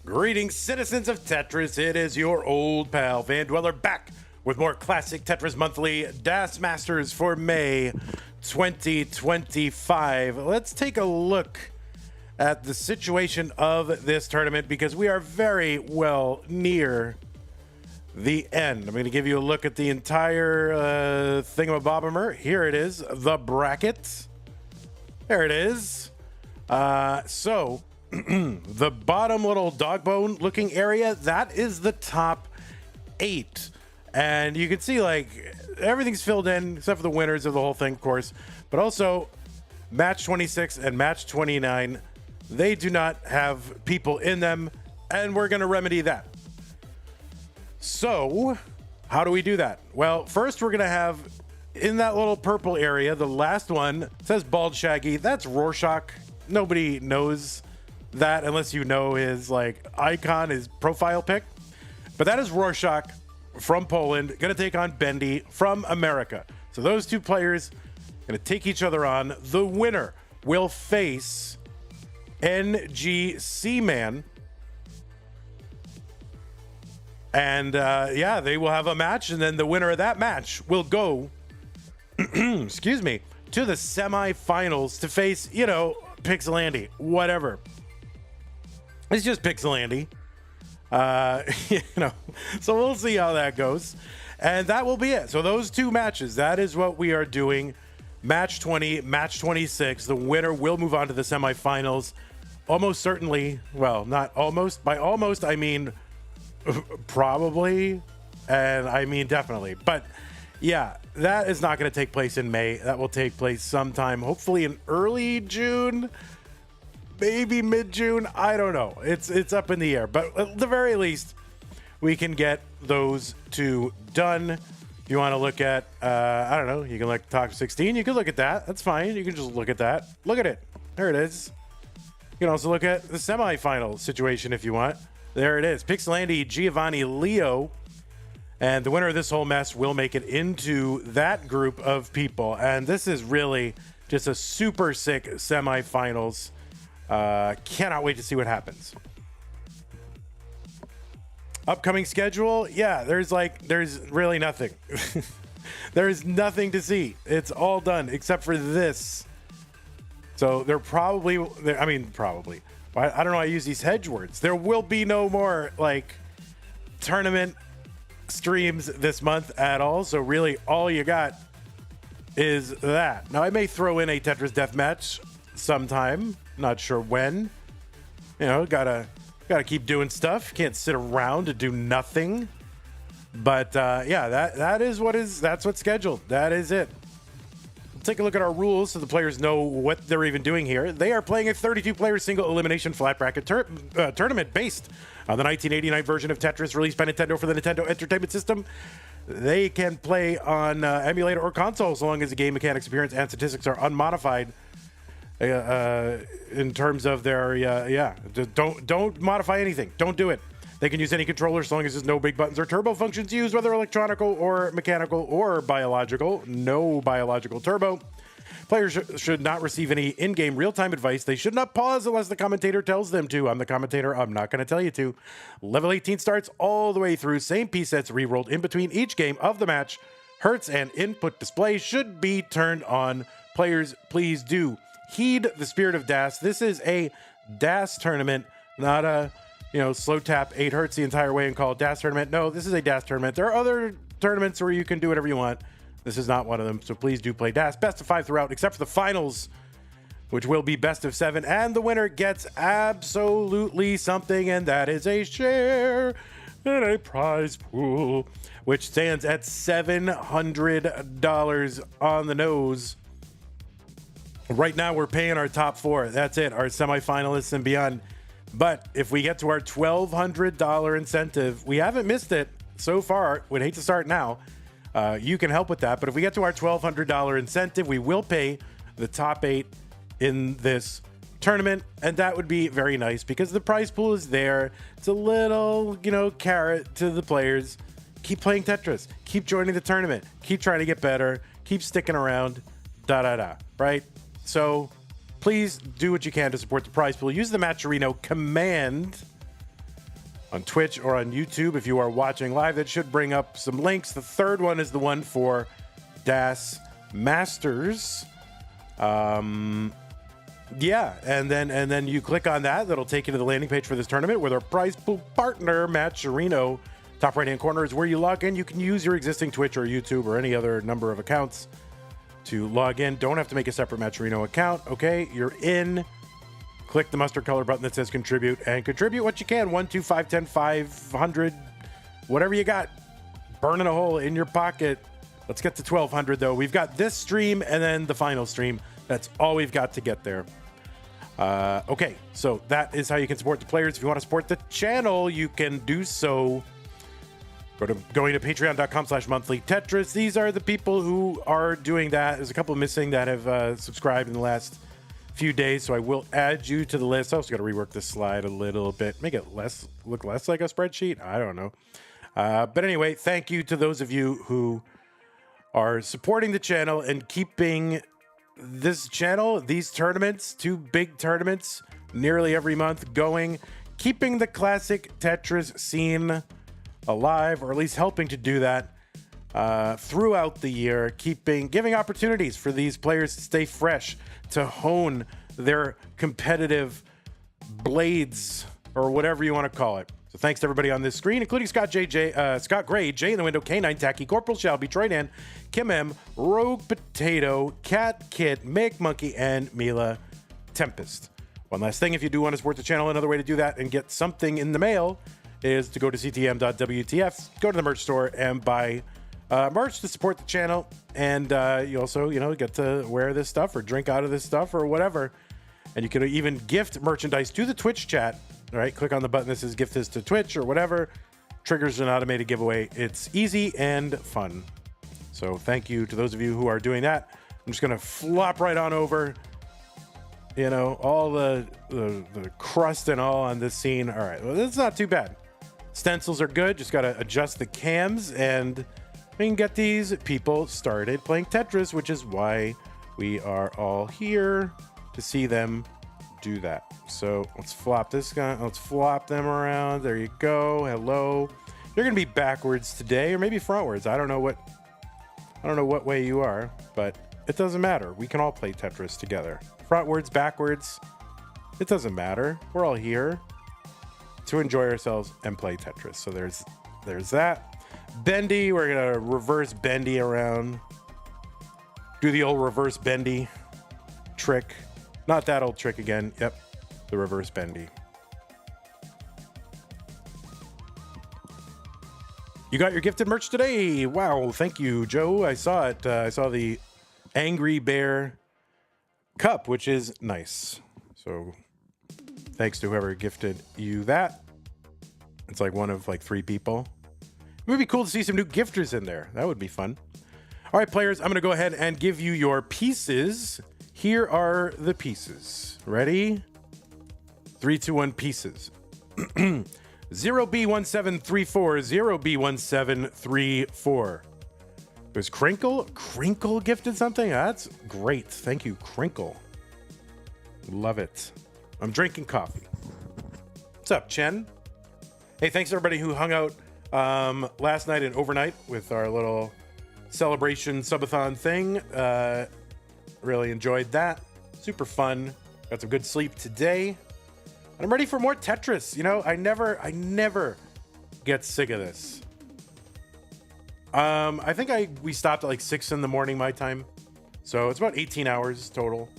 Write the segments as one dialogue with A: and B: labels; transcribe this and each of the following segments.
A: Greetings, citizens of Tetris. It is your old pal, Van Dweller, back with more classic Tetris Monthly Das Masters for May 2025. Let's take a look at the situation of this tournament because we are very well near the end. I'm going to give you a look at the entire thingamabobber. Here it is, the bracket. There it is. So the bottom little dog bone looking area, that is the top 8. And you can see like everything's filled in except for the winners of the whole thing, of course. But also match 26 and match 29, they do not have people in them, and we're going to remedy that. So how do we do that? Well, first we're going to have in that little purple area, the last one says Bald Shaggy. That's Rorschach. Nobody knows that unless you know his like icon, his profile pic. But that is Rorschach from Poland, going to take on Bendy from America. So those two players going to take each other on. The winner will face Ngcman. And yeah, they will have a match, and then the winner of that match will go excuse me, to the semifinals to face, you know, Pixelandy, whatever. It's just Pixelandy. You know, so we'll see how that goes. And that will be it. So those two matches, that is what we are doing. Match 20, match 26. The winner will move on to the semifinals. Almost certainly, well, not almost. By almost, I mean probably, and I mean definitely. But yeah, that is not going to take place in May. That will take place sometime, hopefully in early June, maybe mid-June. I don't know. It's up in the air. But at the very least, we can get those two done. If you want to look at, I don't know, you can look at TOP16. You can look at that. That's fine. You can just look at that. Look at it. There it is. You can also look at the semifinal situation if you want. There it is. Pixelandy, Giovanni, Leo. And the winner of this whole mess will make it into that group of people. And this is really just a super sick semifinals. Cannot wait to see what happens. Upcoming schedule. Yeah, there's really nothing. There's nothing to see. It's all done except for this. So I don't know. I use these hedge words. There will be no more like tournament streams this month at all. So really all you got is that. Now I may throw in a Tetris deathmatch sometime. Not sure when. You know, gotta keep doing stuff. Can't sit around to do nothing. But yeah, that's what's scheduled. That is it. Take a look at our rules so the players know what they're even doing here. They are playing a 32-player single elimination flat bracket tournament based on the 1989 version of Tetris released by Nintendo for the Nintendo Entertainment System. They can play on emulator or console so long as the game mechanics, appearance, and statistics are unmodified in terms of their don't modify anything. Don't do it. They can use any controller as long as there's no big buttons or turbo functions used, whether electronical or mechanical or biological. No biological turbo. Players should not receive any in-game real-time advice. They should not pause unless the commentator tells them to. I'm the commentator. I'm not going to tell you to. Level 18 starts all the way through. Same piece sets re-rolled in between each game of the match. Hertz and input display should be turned on. Players, please do heed the spirit of DAS. This is a DAS tournament, not a slow tap 8 hertz the entire way and call it DAS tournament. No, this is a DAS tournament. There are other tournaments where you can do whatever you want. This is not one of them, so please do play DAS. Best of 5 throughout, except for the finals, which will be best of 7, and the winner gets absolutely something, and that is a share in a prize pool, which stands at $700 on the nose. Right now, we're paying our top 4. That's it, our semifinalists and beyond. But if we get to our $1,200 incentive, we haven't missed it so far. Would hate to start now. You can help with that. But if we get to our $1,200 incentive, we will pay the top 8 in this tournament. And that would be very nice because the prize pool is there. It's a little, carrot to the players. Keep playing Tetris. Keep joining the tournament. Keep trying to get better. Keep sticking around. Right? So please do what you can to support the prize pool. Use the Matcherino command on Twitch or on YouTube. If you are watching live, that should bring up some links. The third one is the one for Das Masters. Yeah, and then you click on that. That'll take you to the landing page for this tournament with our prize pool partner, Matcherino. Top right-hand corner is where you log in. You can use your existing Twitch or YouTube or any other number of accounts to log in. Don't have to make a separate Matcherino account. Okay, you're in. Click the mustard color button that says contribute and contribute what you can. 1, 2, 5, 10, 500, whatever you got. Burning a hole in your pocket. Let's get to 1,200 though. We've got this stream and then the final stream. That's all we've got to get there. Okay, so that is how you can support the players. If you want to support the channel, you can do so. Going to patreon.com/monthly Tetris. These are the people who are doing that. There's a couple missing that have subscribed in the last few days, so I will add you to the list. I also got to rework this slide a little bit, make it look less like a spreadsheet. I don't know. But anyway, thank you to those of you who are supporting the channel and keeping this channel, these tournaments, 2 big tournaments nearly every month going, keeping the classic Tetris scene alive, or at least helping to do that throughout the year, giving opportunities for these players to stay fresh, to hone their competitive blades, or whatever you want to call it. So thanks to everybody on this screen, including Scott Gray, Jay in the window, K9, Tacky, Corporal Shelby, Troydan, Kim M, Rogue Potato, Cat Kit, Make Monkey, and Mila Tempest. One last thing, if you do want to support the channel, another way to do that and get something in the mail is to go to ctm.wtf, go to the merch store, and buy merch to support the channel. And you also, get to wear this stuff or drink out of this stuff or whatever. And you can even gift merchandise to the Twitch chat. All right, click on the button that says gift this to Twitch or whatever. Triggers an automated giveaway. It's easy and fun. So thank you to those of you who are doing that. I'm just going to flop right on over, all the crust and all on this scene. All right, well, this is not too bad. Stencils are good. Just got to adjust the cams and we can get these people started playing Tetris, which is why we are all here to see them do that. So let's flop this guy. Let's flop them around. There you go. Hello. You're going to be backwards today, or maybe frontwards. I don't know what way you are, but it doesn't matter. We can all play Tetris together. Frontwards, backwards. It doesn't matter. We're all here to enjoy ourselves and play Tetris. So there's that. Bendy, we're gonna reverse Bendy around. Do the old reverse Bendy trick. Not that old trick again. Yep, the reverse Bendy. You got your gifted merch today. Wow, thank you, Joe. I saw it. I saw the Angry Bear cup, which is nice. So thanks to whoever gifted you that. It's like one of 3 people. It would be cool to see some new gifters in there. That would be fun. All right, players, I'm going to go ahead and give you your pieces. Here are the pieces. Ready? 3, 2, 1 pieces. 0B1734, 0B1734. There's Crinkle. Crinkle gifted something? That's great. Thank you, Crinkle. Love it. I'm drinking coffee. What's up, Chen? Hey, thanks everybody who hung out last night and overnight with our little celebration subathon thing. Really enjoyed that. Super fun. Got some good sleep today. And I'm ready for more Tetris. I never get sick of this. I think we stopped at 6 in the morning my time. So it's about 18 hours total.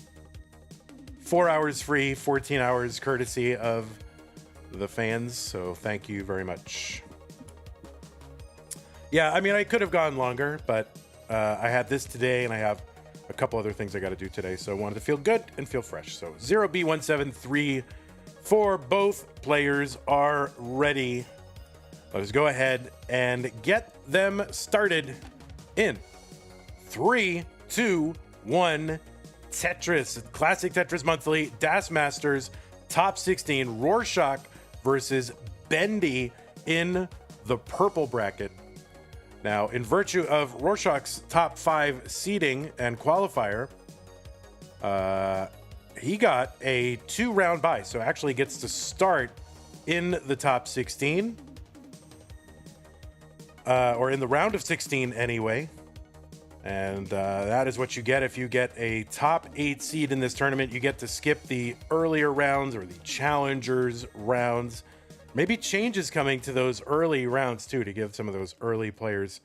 A: 4 hours free, 14 hours courtesy of the fans. So thank you very much. Yeah, I mean, I could have gone longer, but I had this today and I have a couple other things I got to do today. So I wanted to feel good and feel fresh. So 0B1734, both players are ready. Let us go ahead and get them started in 3, 2, 1. Tetris, classic Tetris monthly, Das Masters, top 16, Rurczak versus Bendy in the purple bracket. Now, in virtue of Rorschach's top 5 seeding and qualifier, he got a 2-round bye, so actually gets to start in the top 16, or in the round of 16 anyway. And that is what you get if you get a top 8 seed in this tournament. You get to skip the earlier rounds or the challengers rounds. Maybe changes coming to those early rounds too, to give some of those early players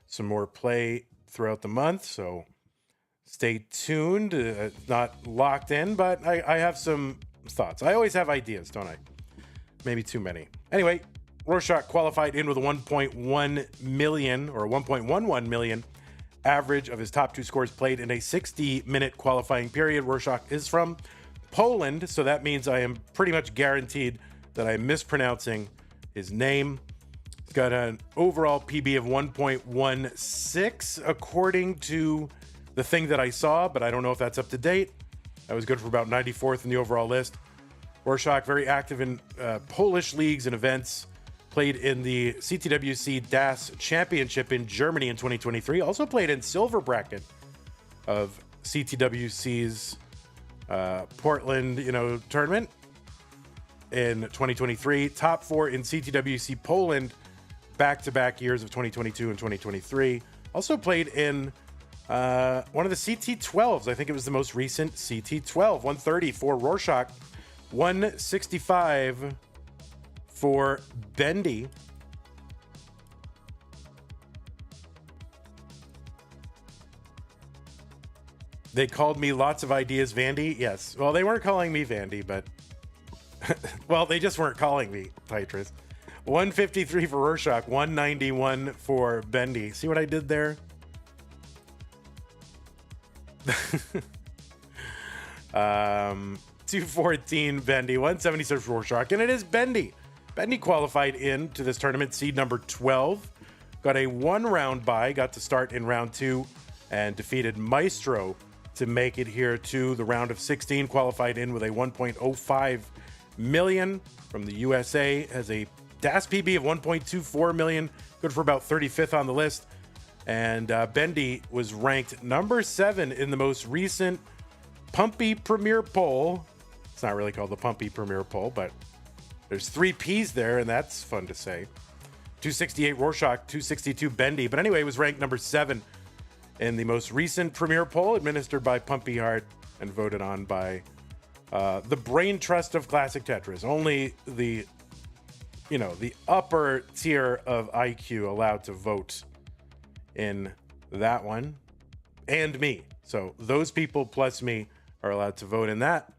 A: some more play throughout the month. So stay tuned. It's not locked in, but I have some thoughts. I always have ideas, don't I? Maybe too many. Anyway, Rurczak qualified in with a 1.1 million or 1.11 million average of his top 2 scores played in a 60-minute qualifying period. Rurczak is from Poland, so that means I am pretty much guaranteed that I'm mispronouncing his name. He's got an overall PB of 1.16 according to the thing that I saw, but I don't know if that's up to date. That was good for about 94th in the overall list. Rurczak, very active in Polish leagues and events. Played in the CTWC DAS Championship in Germany in 2023. Also played in silver bracket of CTWC's Portland, tournament in 2023. Top 4 in CTWC Poland back-to-back years of 2022 and 2023. Also played in one of the CT12s. I think it was the most recent CT12. 130 for Rurczak. 165 for Bendy. They called me lots of ideas, Vandy. Yes. Well, they weren't calling me Vandy, but well, they just weren't calling me Tetris. 153 for Rurczak, 191 for Bendy. See what I did there? 214 Bendy, 176 for Rurczak, and it is Bendy. Bendy qualified into this tournament, seed number 12. Got a 1-round bye, got to start in round 2, and defeated Maestro to make it here to the round of 16. Qualified in with a 1.05 million from the USA. Has a DAS PB of 1.24 million. Good for about 35th on the list. And Bendy was ranked number 7 in the most recent Pumpy Premier poll. It's not really called the Pumpy Premier poll, but there's 3 P's there, and that's fun to say. 268 Rurczak, 262 Bendy. But anyway, it was ranked number 7 in the most recent Premier poll administered by Pumpy Heart and voted on by the brain trust of classic Tetris. Only the upper tier of IQ allowed to vote in that one, and me. So those people plus me are allowed to vote in that.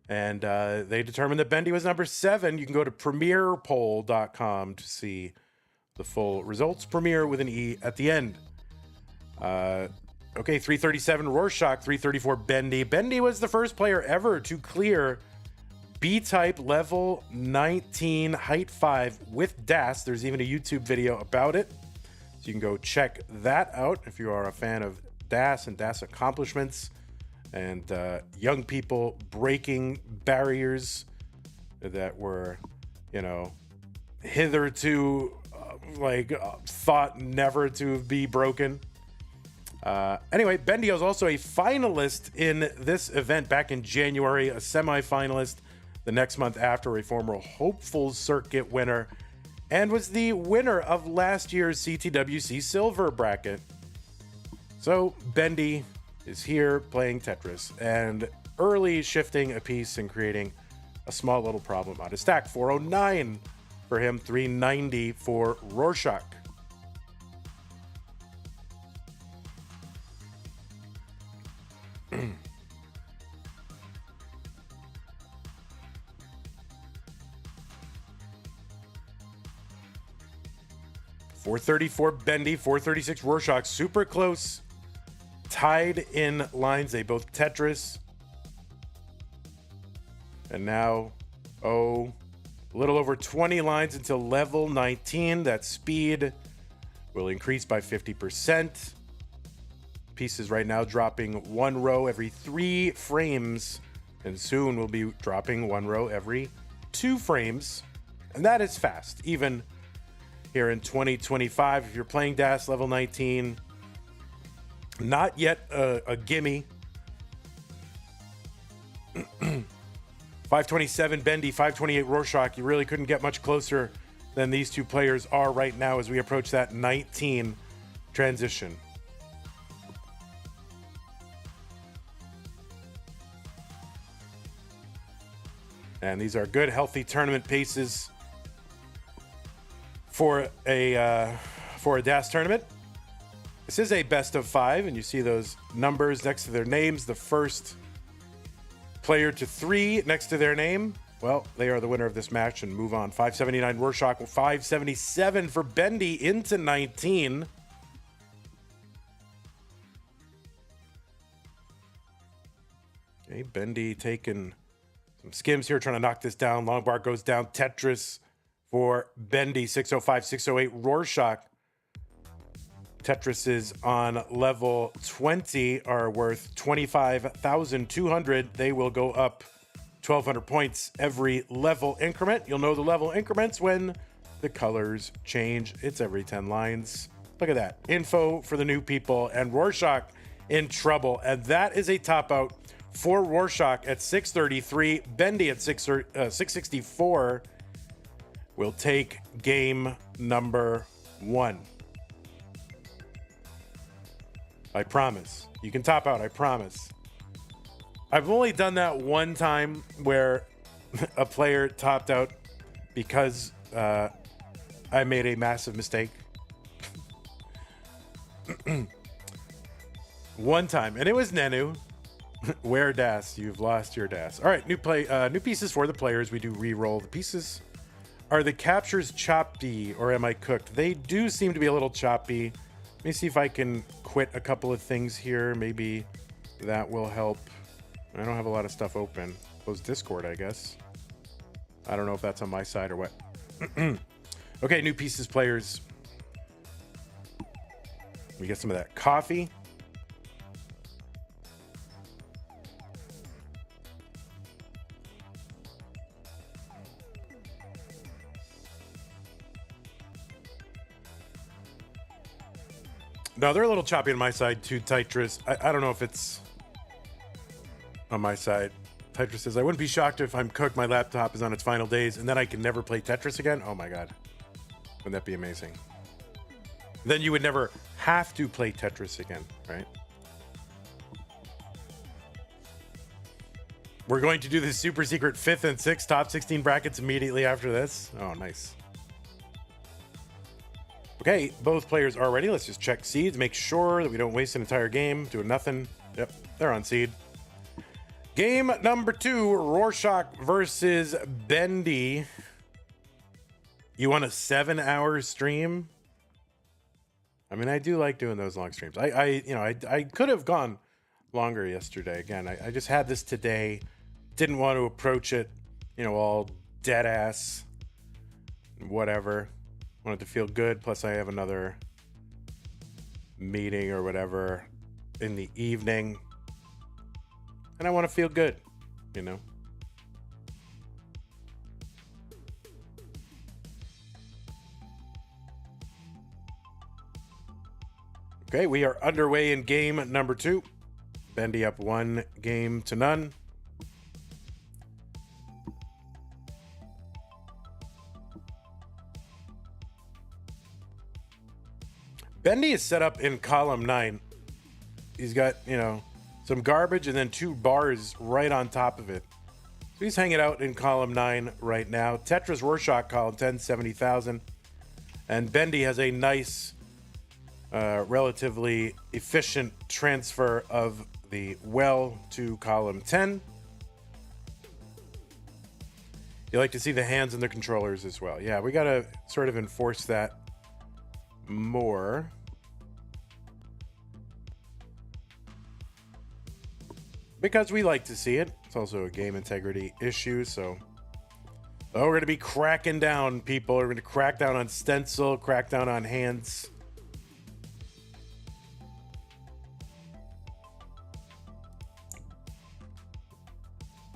A: And they determined that Bendy was number 7. You can go to premierpoll.com to see the full results. Premier with an E at the end. Okay, 337 Rurczak, 334 Bendy. Bendy was the first player ever to clear B-type level 19 height 5 with DAS. There's even a YouTube video about it. So you can go check that out if you are a fan of DAS and DAS accomplishments and young people breaking barriers that were, hitherto thought never to be broken. Anyway, Bendy was also a finalist in this event back in January, a semifinalist the next month after, a former hopeful circuit winner, and was the winner of last year's CTWC silver bracket. So Bendy is here playing Tetris and early shifting a piece and creating a small little problem on his stack. 409 for him, 390 for Rurczak. $434 Bendy, 436 Rurczak, super close. Tied in lines, they both Tetris. And now, a little over 20 lines until level 19. That speed will increase by 50%. Pieces right now dropping 1 row every 3 frames, and soon we'll be dropping 1 row every 2 frames. And that is fast, even here in 2025. If you're playing DAS level 19, not yet a gimme. 527 Bendy, 528 Rorschach. You really couldn't get much closer than these two players are right now as we approach that 19 transition. And these are good, healthy tournament paces for a DAS tournament. This is a best of 5, and you see those numbers next to their names. The first player to 3 next to their name, well, they are the winner of this match and move on. 579 Rurczak, 577 for Bendy into 19. Okay, Bendy taking some skims here, trying to knock this down. Long bar goes down. Tetris for Bendy, 605, 608 Rorschach. Tetrises on level 20 are worth 25,200. They will go up 1,200 points every level increment. You'll know the level increments when the colors change. It's every 10 lines. Look at that. Info for the new people, and Rorschach in trouble. And that is a top out for Rorschach at 633. Bendy at 664 will take game number 1. I promise. You can top out, I promise. I've only done that one time where a player topped out because I made a massive mistake. One time, and it was Nenu. Where DAS? You've lost your DAS. All right, new pieces for the players. We do re-roll the pieces. Are the captures choppy or am I cooked? They do seem to be a little choppy. Let me see if I can quit a couple of things here. Maybe that will help. I don't have a lot of stuff open. Close Discord, I guess. I don't know if that's on my side or what. Okay, new pieces, players. We get some of that coffee. No, they're a little choppy on my side too, Tetris. I don't know if it's on my side. Tetris says, I wouldn't be shocked if I'm cooked. My laptop is on its final days and then I can never play Tetris again. Oh my God. Wouldn't that be amazing? Then you would never have to play Tetris again, right? We're going to do the super secret 5th and 6th top 16 brackets immediately after this. Oh, nice. Okay, both players are ready. Let's just check seeds, make sure that we don't waste an entire game doing nothing. Yep, they're on seed. Game number 2, Rorschach versus Bendy. You want a 7-hour stream? I mean, I do like doing those long streams. I could have gone longer yesterday. Again, I just had this today. Didn't want to approach it, all dead ass, whatever. Wanted to feel good. Plus, I have another meeting or whatever in the evening. And I want to feel good, Okay, we are underway in game number 2. Bendy up 1 game to none. Bendy is set up in column 9. He's got, some garbage and then 2 bars right on top of it. So he's hanging out in column 9 right now. Tetris Rorschach column 10, 70,000. And Bendy has a nice, relatively efficient transfer of the well to column 10. You like to see the hands and the controllers as well. Yeah, we got to sort of enforce that more. Because we like to see it. It's also a game integrity issue, so we're going to be cracking down, people. We're going to crack down on stencil, crack down on hands.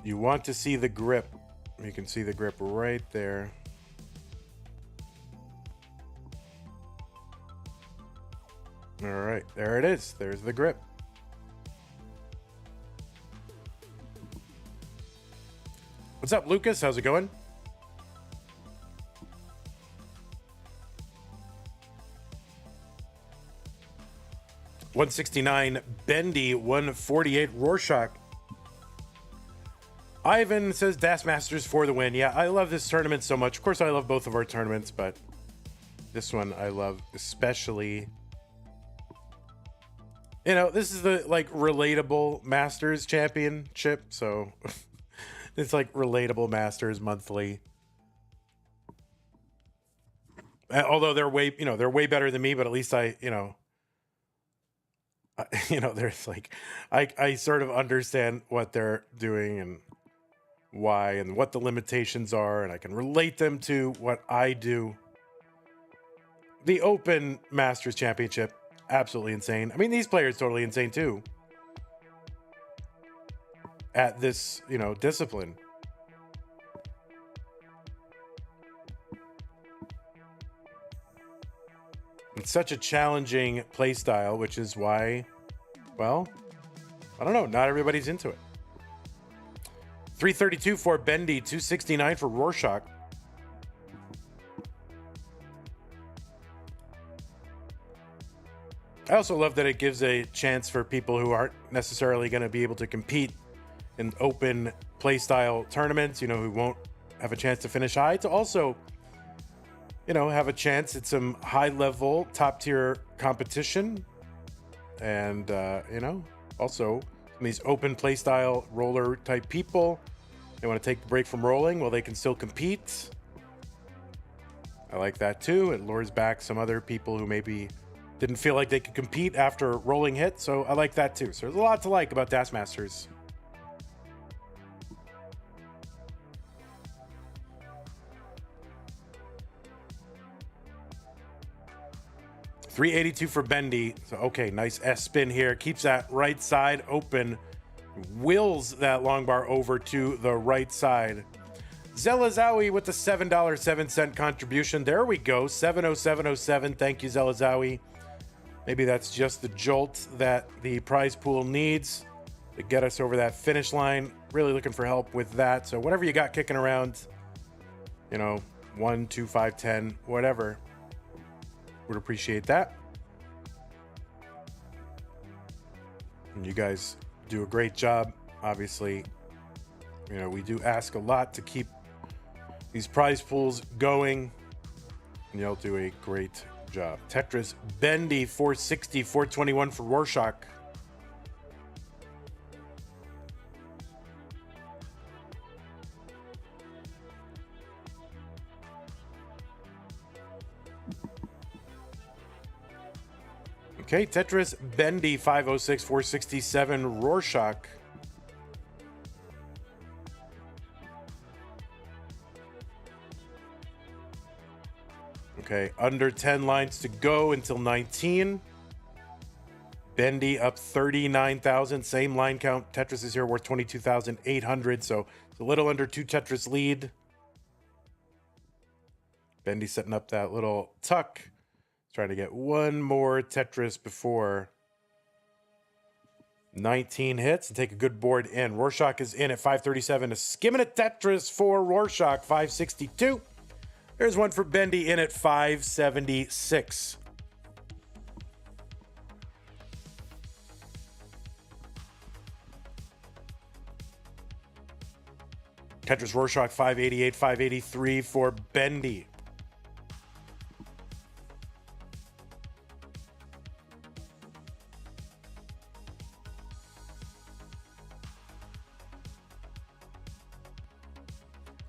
A: You want to see the grip. You can see the grip right there. All right, there it is. There's the grip. What's up, Lucas? How's it going? $169 Bendy, 148 Rorschach. Ivan says Das Masters for the win. Yeah, I love this tournament so much. Of course, I love both of our tournaments, but this one I love especially. You know, this is the like relatable Masters Championship, so it's like relatable Masters monthly. Although they're way better than me, but at least there's like I sort of understand what they're doing and why and what the limitations are, and I can relate them to what I do. The Open Masters Championship, absolutely insane. I mean, these players totally insane too at this, discipline. It's such a challenging play style, which is why, well, I don't know, not everybody's into it. 332 for Bendy, 269 for Rorschach. I also love that it gives a chance for people who aren't necessarily going to be able to compete in open playstyle tournaments, who won't have a chance to finish high, to also, have a chance at some high-level, top-tier competition. And, also some of these open playstyle roller-type people, they want to take the break from rolling while they can still compete. I like that, too. It lures back some other people who maybe didn't feel like they could compete after rolling hit, so I like that, too. So there's a lot to like about Das Masters. $382 for Bendy. So, okay, nice S spin here. Keeps that right side open. Wills that long bar over to the right side. Zelazawi with the $7.07 contribution. There we go. 70707. Thank you, Zelazawi. Maybe that's just the jolt that the prize pool needs to get us over that finish line. Really looking for help with that. So whatever you got kicking around, 1, 2, 5, 10, whatever. Would appreciate that. And you guys do a great job. Obviously, we do ask a lot to keep these prize pools going, and y'all do a great job. Tetris Bendy, 460, 421 for Rorschach. Okay, Tetris Bendy, 506, 467 Rorschach. Okay, under 10 lines to go until 19. Bendy up 39,000, same line count. Tetris is here worth 22,800, so it's a little under 2 Tetris lead. Bendy setting up that little tuck. Trying to get one more Tetris before 19 hits and take a good board in. Rorschach is in at 537. A skimming at Tetris for Rorschach, 562. There's one for Bendy in at 576. Tetris Rorschach, 588, 583 for Bendy.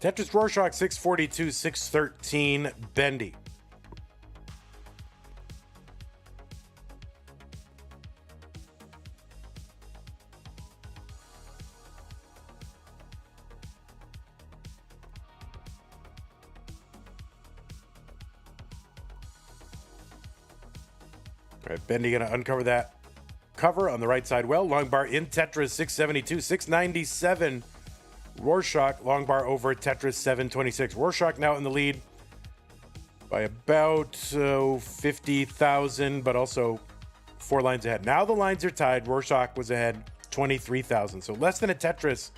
A: Tetris Rorschach, 642, 613 Bendy. All right, Bendy gonna uncover that cover on the right side. Well, long bar in Tetris, 672, 697. Rorschach, long bar over Tetris, 726. Rorschach now in the lead by about 50,000, but also 4 lines ahead. Now the lines are tied. Rorschach was ahead 23,000. So less than a Tetris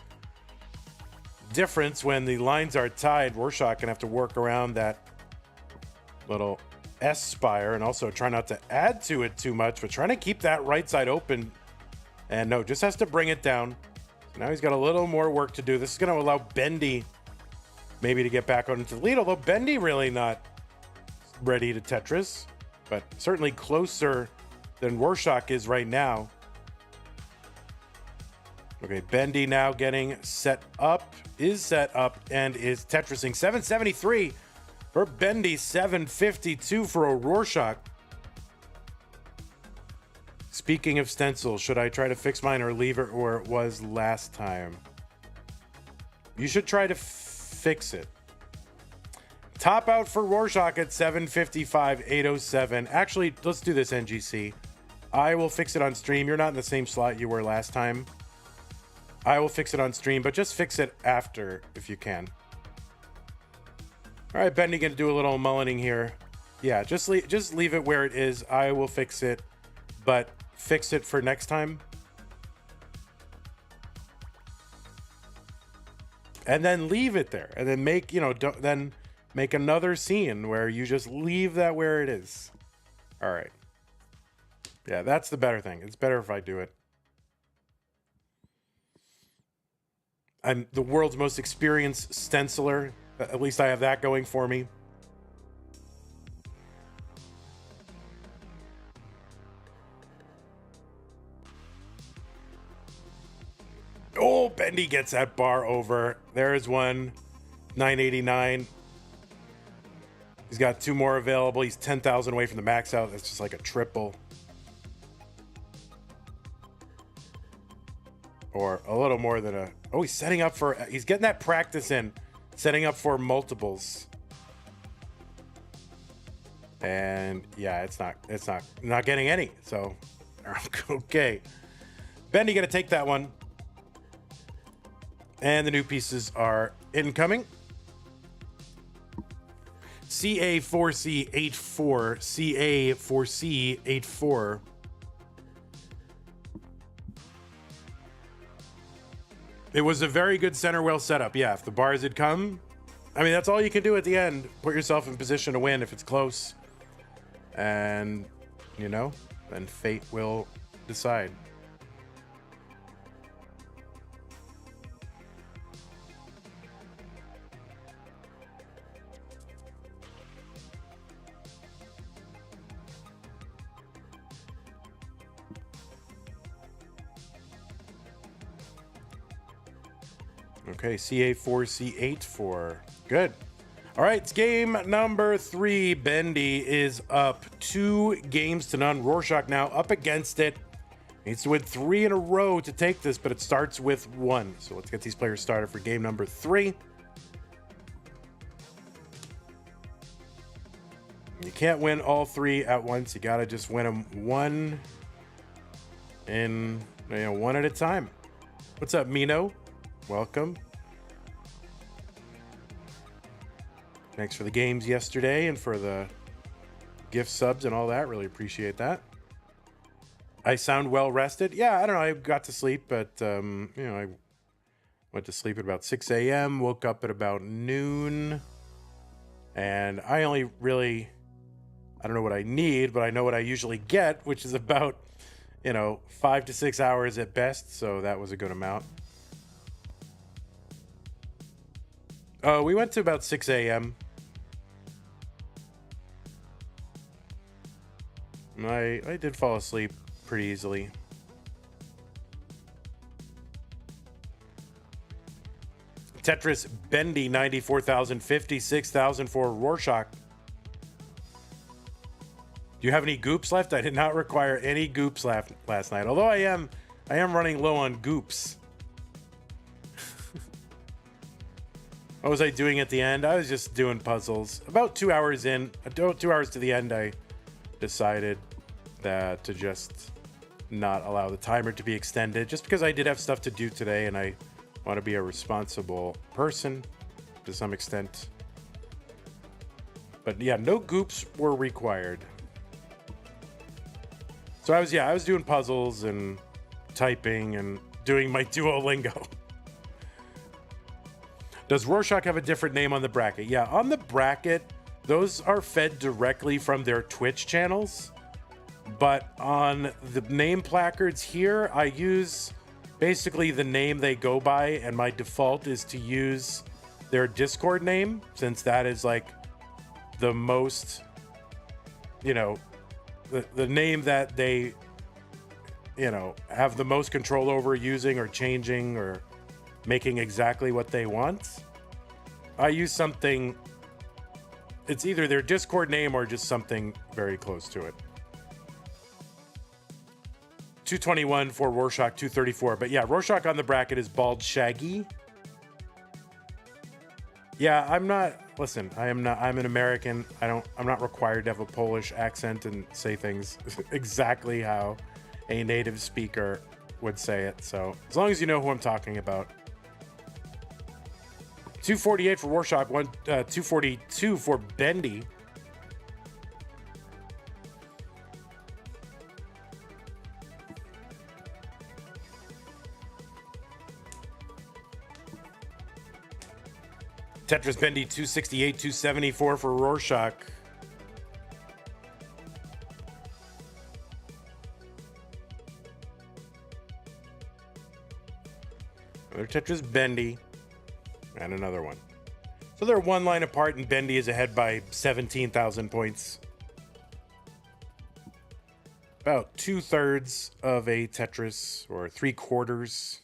A: difference when the lines are tied. Rurczak gonna have to work around that little S spire and also try not to add to it too much, but trying to keep that right side open. And no, just has to bring it down. Now he's got a little more work to do. This is going to allow Bendy maybe to get back out into the lead, although Bendy really not ready to Tetris, but certainly closer than Rurczak is right now. Okay, Bendy now getting set up, and is Tetrising. 773 for Bendy, 752 for a Rurczak. Speaking of stencils, should I try to fix mine or leave it where it was last time? You should try to fix it. Top out for Rurczak at 755, 807. Actually, let's do this, NGC. I will fix it on stream. You're not in the same slot you were last time. I will fix it on stream, but just fix it after if you can. All right, Bendy gonna do a little mullening here. Yeah, just leave it where it is. I will fix it, but fix it for next time. And then leave it there. And then make, then make another scene where you just leave that where it is. All right. Yeah, that's the better thing. It's better if I do it. I'm the world's most experienced stenciler. At least I have that going for me. Oh, Bendy gets that bar over. There's one. 989. He's got two more available. He's 10,000 away from the max out. That's just like a triple. Or a little more than a... Oh, he's setting up for... He's getting that practice in. Setting up for multiples. And yeah, it's not getting any. So, okay. Bendy gonna take that one. And the new pieces are incoming. CA4C84. CA4C84. It was a very good center wheel setup. Yeah, if the bars had come, I mean, that's all you can do at the end. Put yourself in position to win if it's close. And, then fate will decide. Okay, CA4C84. Good. All right, it's game number 3. Bendy is up 2 games to none. Rurczak now up against it. Needs to win 3 in a row to take this, but it starts with 1. So let's get these players started for game number 3. You can't win all 3 at once. You got to just win them one at a time. What's up, Mino? Welcome. Thanks for the games yesterday and for the gift subs and all that. Really appreciate that. I sound well rested. Yeah, I don't know. I got to sleep, but I went to sleep at about 6 a.m. Woke up at about noon, and I only really, I don't know what I need, but I know what I usually get, which is about 5 to 6 hours at best. So that was a good amount. We went to about 6 a.m. I did fall asleep pretty easily. Tetris Bendy, 94,000, 56,000 for Rurczak. Do you have any goops left? I did not require any goops last night, although I am running low on goops. What was I doing at the end? I was just doing puzzles. About 2 hours in, 2 hours to the end, I decided that to just not allow the timer to be extended, just because I did have stuff to do today and I want to be a responsible person to some extent. But yeah, no goops were required. So I was doing puzzles and typing and doing my Duolingo. Does Rorschach have a different name on the bracket? Yeah, on the bracket, those are fed directly from their Twitch channels. But on the name placards here, I use basically the name they go by, and my default is to use their Discord name, since that is like the most, you know, the name that they, you know, have the most control over using or changing or making exactly what they want. I use something, it's either their Discord name or just something very close to it. 221 for Rorschach, 234. But yeah, Rorschach on the bracket is Bald Shaggy. Yeah, I'm not, listen, I'm an American. I'm not required to have a Polish accent and say things exactly how a native speaker would say it. So as long as you know who I'm talking about. 248 for Rorschach, 242 for Bendy. Tetris Bendy 268, 274 for Rorschach. Another Tetris Bendy. And another one. So they're one line apart, and Bendy is ahead by 17,000 points. About 2/3 of a Tetris, or 3/4.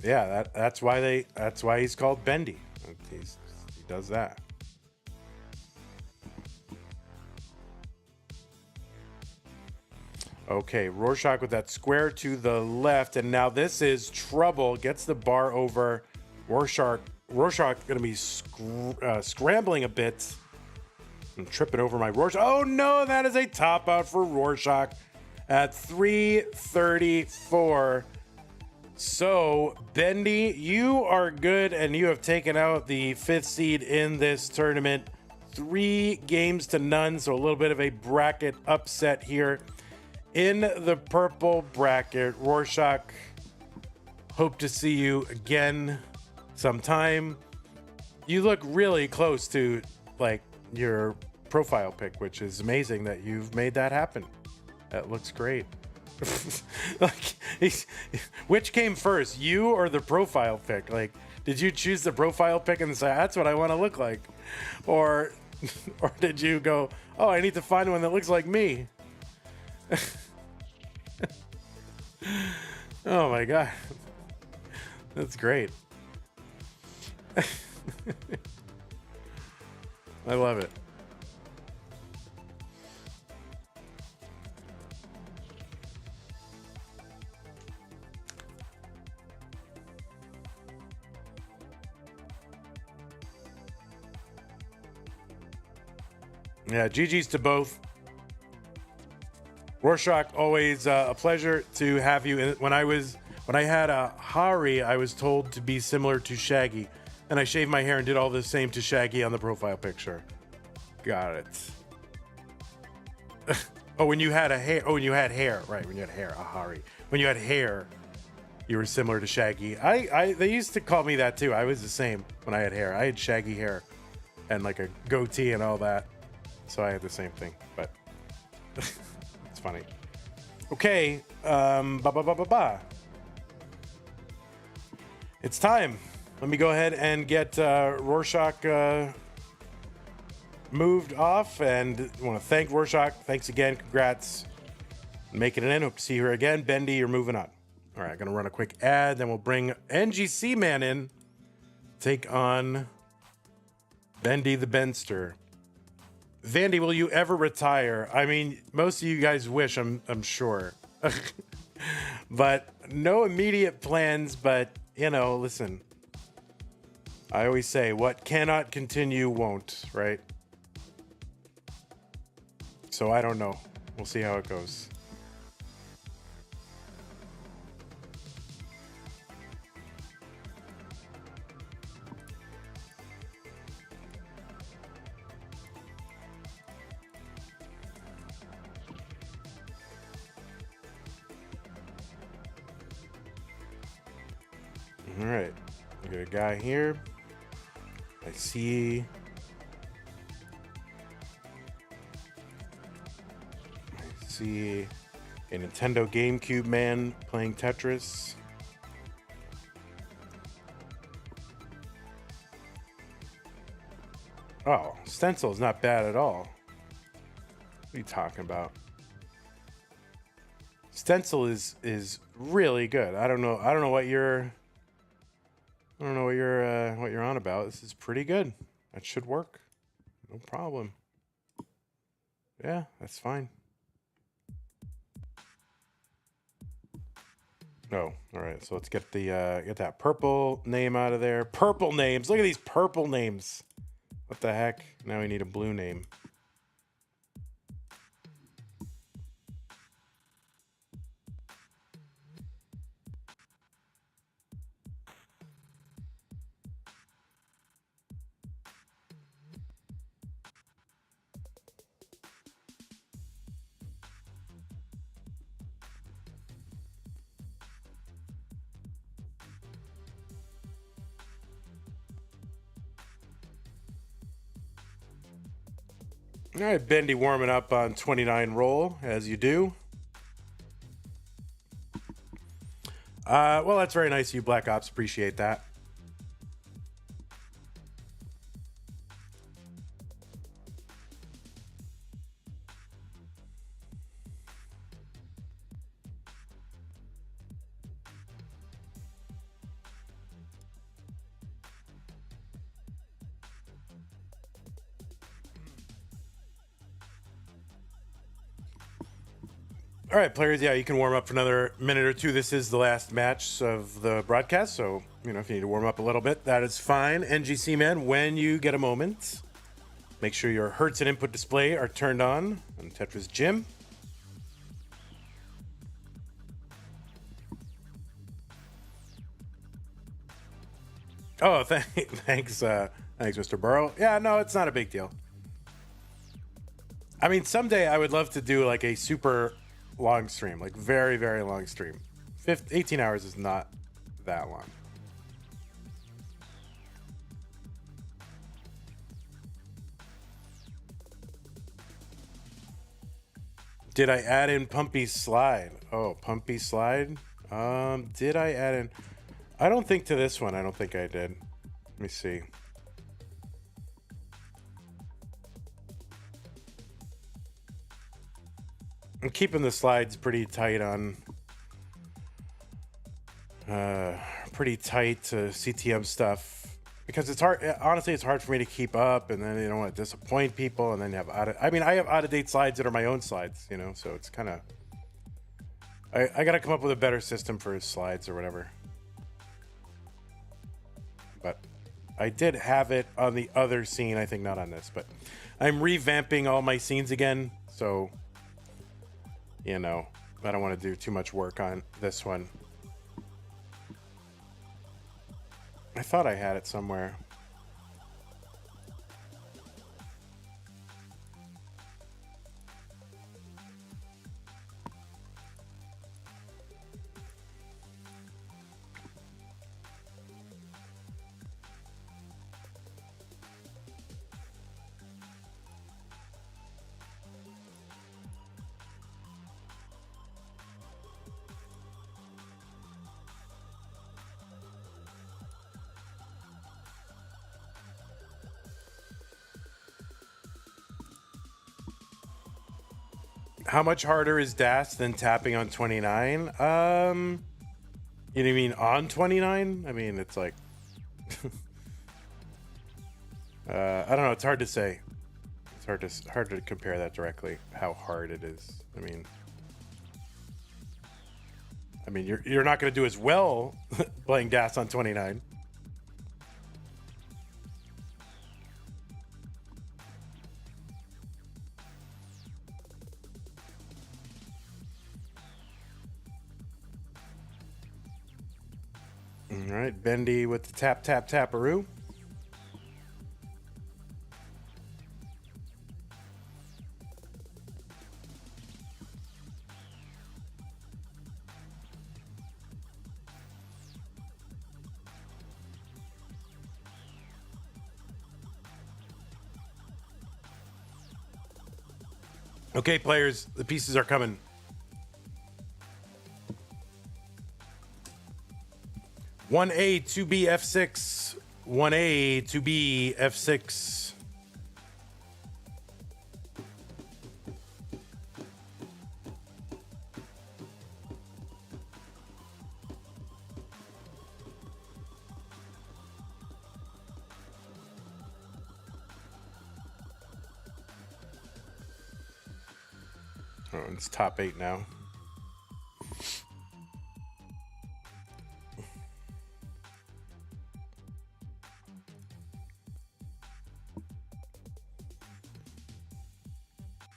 A: Yeah, that's why he's called Bendy. He does that. Okay, Rorschach with that square to the left, and now this is trouble. Gets the bar over. Rorschach going to be scrambling a bit and tripping over my Rorschach. Oh no, that is a top out for Rorschach at 334. So, Bendy, you are good, and you have taken out the 5th seed in this tournament. 3 games to none, so a little bit of a bracket upset here. In the purple bracket, Rorschach, hope to see you again sometime. You look really close to, like, your profile pic, which is amazing that you've made that happen. That looks great. Like, which came first, you or the profile pic? Like, did you choose the profile pic and say that's what I want to look like, or did you go, oh, I need to find one that looks like me? Oh my god, that's great. I love it. Yeah, GG's to both. Rorschach, always a pleasure to have you. When I had a Hari, I was told to be similar to Shaggy, and I shaved my hair and did all the same to Shaggy on the profile picture. Got it. Oh, when you had hair, right? When you had hair, a Hari. When you had hair, you were similar to Shaggy. They used to call me that too. I was the same when I had hair. I had shaggy hair and like a goatee and all that. So I had the same thing, but it's funny. Okay, it's time. Let me go ahead and get Rorschach moved off, and I want to thank Rorschach. Thanks again. Congrats on making it in. Hope to see you here again. Bendy, you're moving on. All right, gonna run a quick ad, then we'll bring Ngcman in. Take on Bendy the Benster. Vandy, will you ever retire? I mean, most of you guys wish, I'm sure. But no immediate plans, but, you know, listen. I always say, what cannot continue won't, right? So I don't know. We'll see how it goes. All right. We got a guy here. I see a Nintendo GameCube man playing Tetris. Oh, Stencil is not bad at all. What are you talking about? Stencil is really good. I don't know what you're what you're on about. This is pretty good. That should work. No problem. Yeah, that's fine. Oh, all right. So let's get that purple name out of there. Purple names. Look at these purple names. What the heck? Now we need a blue name. All right, Bendy warming up on 29 roll, as you do. Well, that's very nice of you, Black Ops. Appreciate that. All right, players, yeah, you can warm up for another minute or two. This is the last match of the broadcast, so, you know, if you need to warm up a little bit, that is fine. Ngcman, when you get a moment, make sure your Hertz and input display are turned on Tetris Gym. Oh, thanks, Mr. Burrow. Yeah, no, it's not a big deal. I mean, someday I would love to do like a super long stream, like very, very long stream. 18 hours is not that long. Did I add in Pumpy Slide? Oh, Pumpy Slide? Did I add in? I don't think to this one. I don't think I did. Let me see. I'm keeping the slides pretty tight on pretty tight to CTM stuff because it's hard. Honestly, it's hard for me to keep up, and then you don't want to disappoint people, and then you have I have out of date slides that are my own slides, you know. So it's kind of I got to come up with a better system for his slides or whatever. But I did have it on the other scene. I think not on this, but I'm revamping all my scenes again, so. You know, I don't want to do too much work on this one. I thought I had it somewhere. How much harder is DAS than tapping on 29? You mean on 29? I mean, it's like, I don't know. It's hard to say. It's hard to compare that directly. How hard it is. I mean, you're not going to do as well playing DAS on 29. All right, Bendy with the tap, tap, taparoo. Okay, players, the pieces are coming. One A, 2B, F6. 1A, 2B, F6. Oh, it's top 8 now.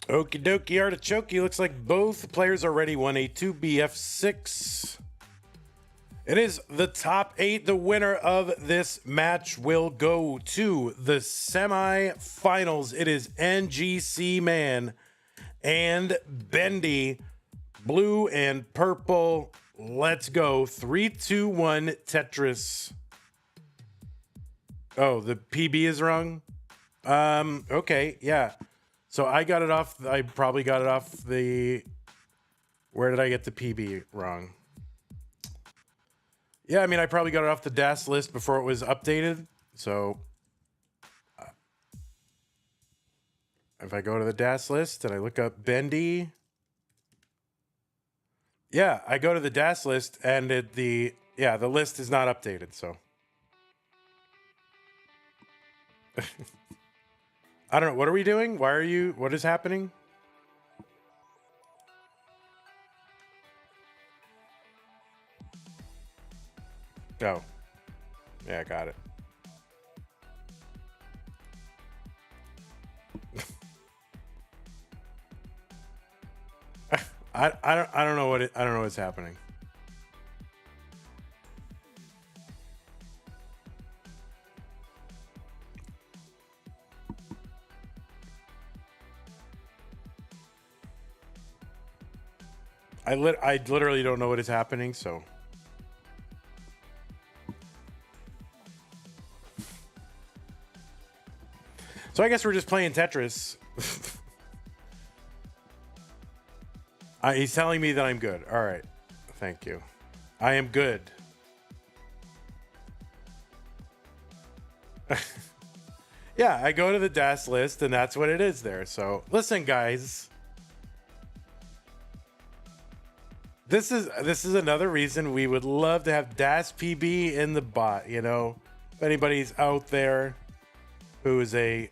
A: Okie dokie artichoke. Looks like both players are ready. 1A, 2B, F6. It is the top 8. The winner of this match will go to the semifinals. It is Ngcman and Bendy. Blue and purple. Let's go. 3, 2, 1, Tetris. Oh, the PB is wrong? Okay, yeah. So I got it off, I probably got it off the, where did I get the PB wrong? Yeah, I mean, I probably got it off the DAS list before it was updated. So if I go to the DAS list and I look up Bendy, yeah, I go to the DAS list and the list is not updated, so. I don't know. What are we doing? What is happening? Oh. Yeah, I got it. I don't know I don't know what's happening. I literally don't know what is happening, so. So I guess we're just playing Tetris. He's telling me that I'm good. All right. Thank you. I am good. Yeah, I go to the DAS list and that's what it is there. So listen, guys. This is another reason we would love to have DAS PB in the bot, you know? If anybody's out there who is a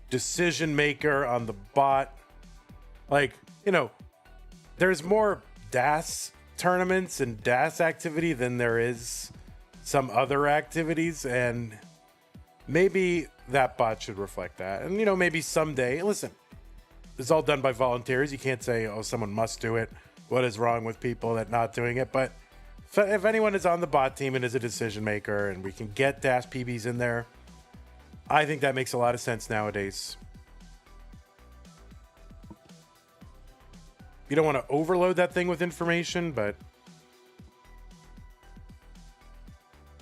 A: decision maker on the bot, like, you know, there's more DAS tournaments and DAS activity than there is some other activities, and maybe that bot should reflect that. And, you know, maybe someday, listen, it's all done by volunteers. You can't say, oh, someone must do it. What is wrong with people that not doing it? But if anyone is on the bot team and is a decision maker and we can get DAS PBs in there, I think that makes a lot of sense nowadays. You don't want to overload that thing with information, but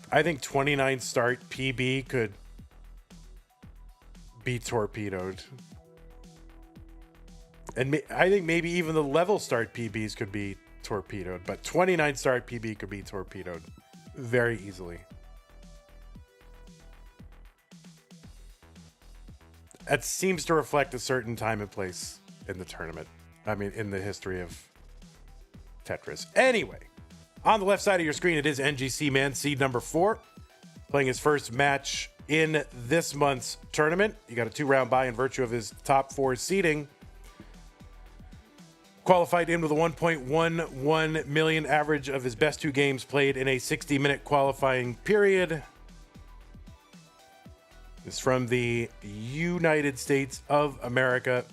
A: I think 29 start PB could be torpedoed. And I think maybe even the level start PBs could be torpedoed, but 29 start PB could be torpedoed very easily. That seems to reflect a certain time and place in the tournament. I mean, in the history of Tetris. Anyway, on the left side of your screen, it is Ngcman, seed number 4, playing his first match in this month's tournament. You got a 2-round bye in virtue of his top 4 seeding. Qualified in with a 1.11 million average of his best 2 games played in a 60-minute qualifying period. It's from the United States of America.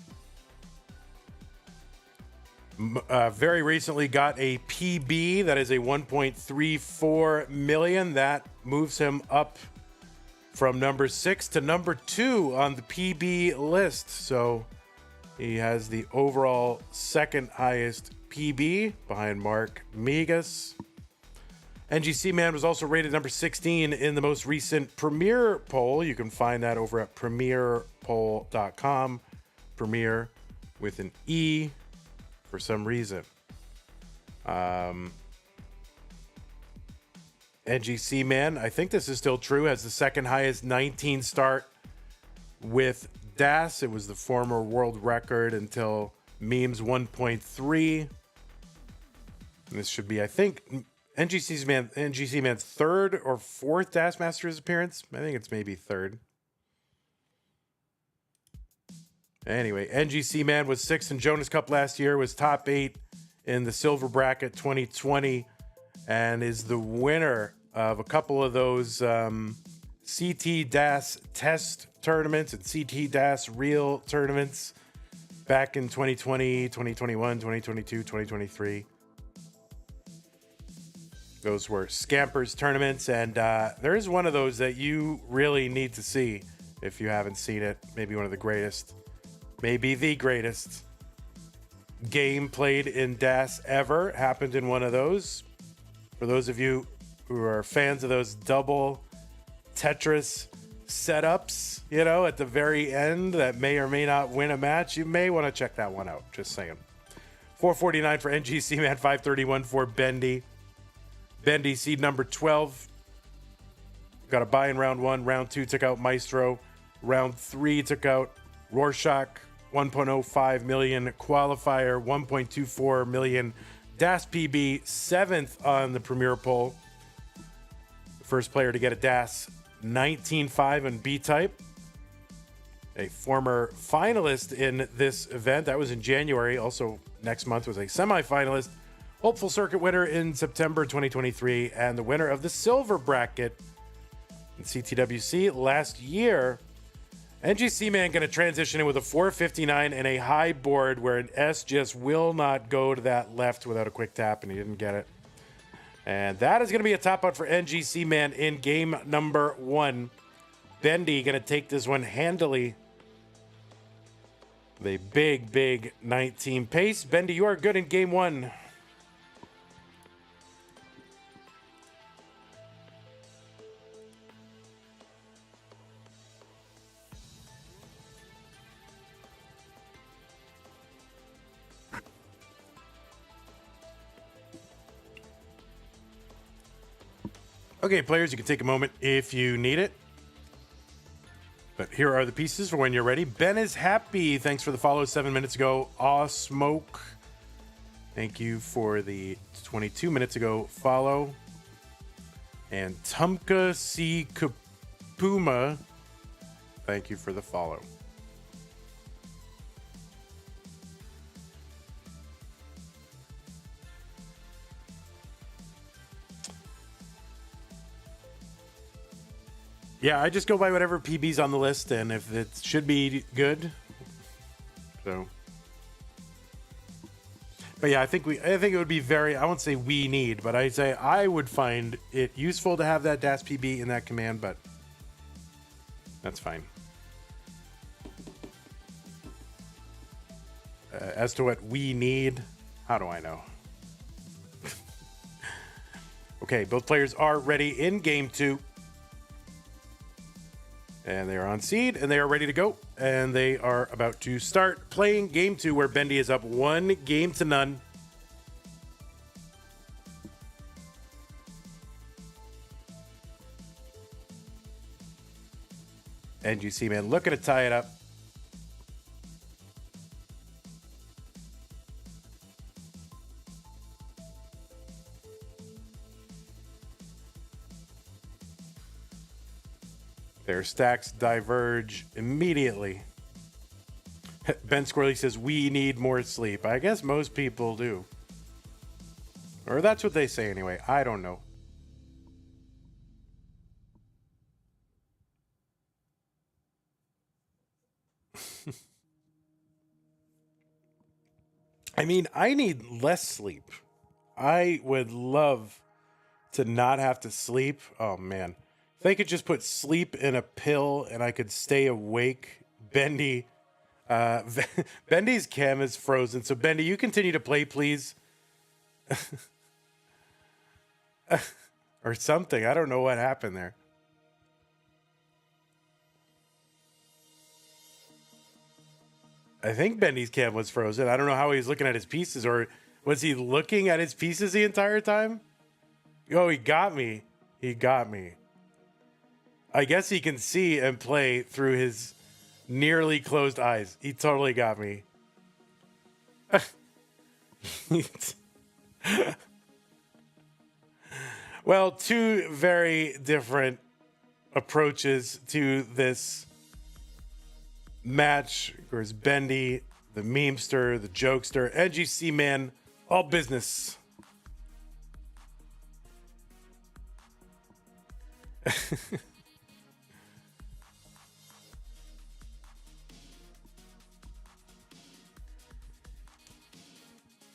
A: Very recently got a PB that is a 1.34 million. That moves him up from number 6 to number 2 on the PB list. So he has the overall second highest PB behind Mark Migas. Ngcman was also rated number 16 in the most recent Premier poll. You can find that over at premierpoll.com. Premier, with an E for some reason. Ngcman, I think this is still true, has the second highest 19 start with DAS. It was the former world record until memes 1.3. This should be, I think, Ngcman's third or fourth DAS Masters appearance. I think it's maybe third. Anyway, Ngcman was 6th in Jonas Cup last year, was top 8 in the silver bracket 2020, and is the winner of a couple of those CT DAS test tournaments and CT DAS real tournaments back in 2020, 2021, 2022, 2023. Those were Scampers tournaments, and there is one of those that you really need to see if you haven't seen it. Maybe one of the greatest, maybe the greatest game played in DAS ever happened in one of those. For those of you who are fans of those double Tetris setups, you know, at the very end that may or may not win a match, you may want to check that one out. Just saying. 449 for Ngcman, 531 for Bendy. Bendy, seed number 12. Got a bye in round 1. Round 2 took out Maestro. Round 3 took out Rurczak. 1.05 million qualifier. 1.24 million DAS PB. 7th on the Premier poll. The first player to get a DAS 19.5 in B-type. A former finalist in this event. That was in January. Also, next month was a semifinalist. Hopeful circuit winner in September 2023, and the winner of the silver bracket in CTWC last year. Ngcman going to transition in with a 459 and a high board where an S just will not go to that left without a quick tap, and he didn't get it. And that is going to be a top out for Ngcman in game number 1. Bendy going to take this one handily. The big 19 pace. Bendy, you are good in game 1. Okay, players, you can take a moment if you need it. But here are the pieces for when you're ready. Ben is happy. Thanks for the follow 7 minutes ago. Aw Smoke. Thank you for the 22 minutes ago follow. And Tumka C. Kapuma. Thank you for the follow. Yeah, I just go by whatever PB's on the list, and if it should be good, so. But yeah, I think it would be very. I won't say we need, but I'd say I would find it useful to have that DAS PB in that command, but that's fine. As to what we need, how do I know? Okay, both players are ready in game 2. And they are on seed, and they are ready to go. And they are about to start playing game 2, where Bendy is up 1-0. Ngcman looking to tie it up. Their stacks diverge immediately. Ben Squirrely says, we need more sleep. I guess most people do. Or that's what they say anyway. I don't know. I mean, I need less sleep. I would love to not have to sleep. Oh, man. If they could just put sleep in a pill and I could stay awake. Bendy. Bendy's cam is frozen. So, Bendy, you continue to play, please. Or something. I don't know what happened there. I think Bendy's cam was frozen. I don't know how he's looking at his pieces, or was he looking at his pieces the entire time? Oh, he got me. He got me. I guess he can see and play through his nearly closed eyes. He totally got me. Well, two very different approaches to this match. Of course, Bendy, the memester, the jokester, Ngcman, all business.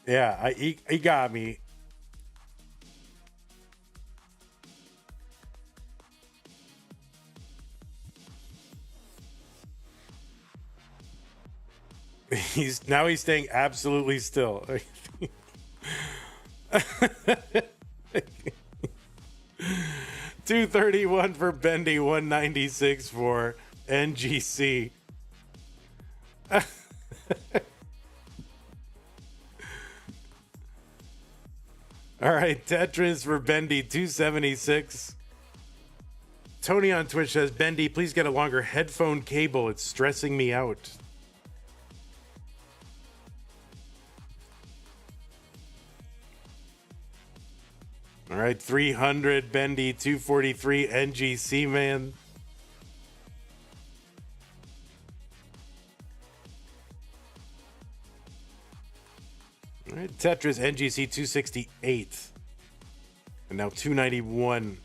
A: Yeah, he got me. He's staying absolutely still. 231 for Bendy, 196 for NGC. All right, Tetris for Bendy, 276. Tony on Twitch says, Bendy, please get a longer headphone cable. It's stressing me out. All right, 300 Bendy, 243 Ngcman. All right, Tetris NGC 268. And now 291.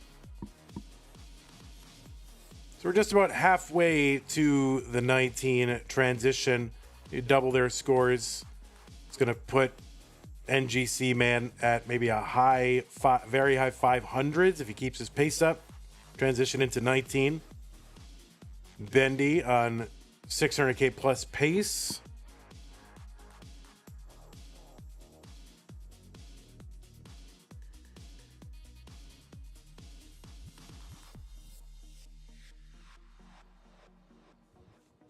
A: So we're just about halfway to the 19 transition. You double their scores. It's going to put Ngcman at maybe a very high 500s if he keeps his pace up. Transition into 19. Bendy on 600k plus pace.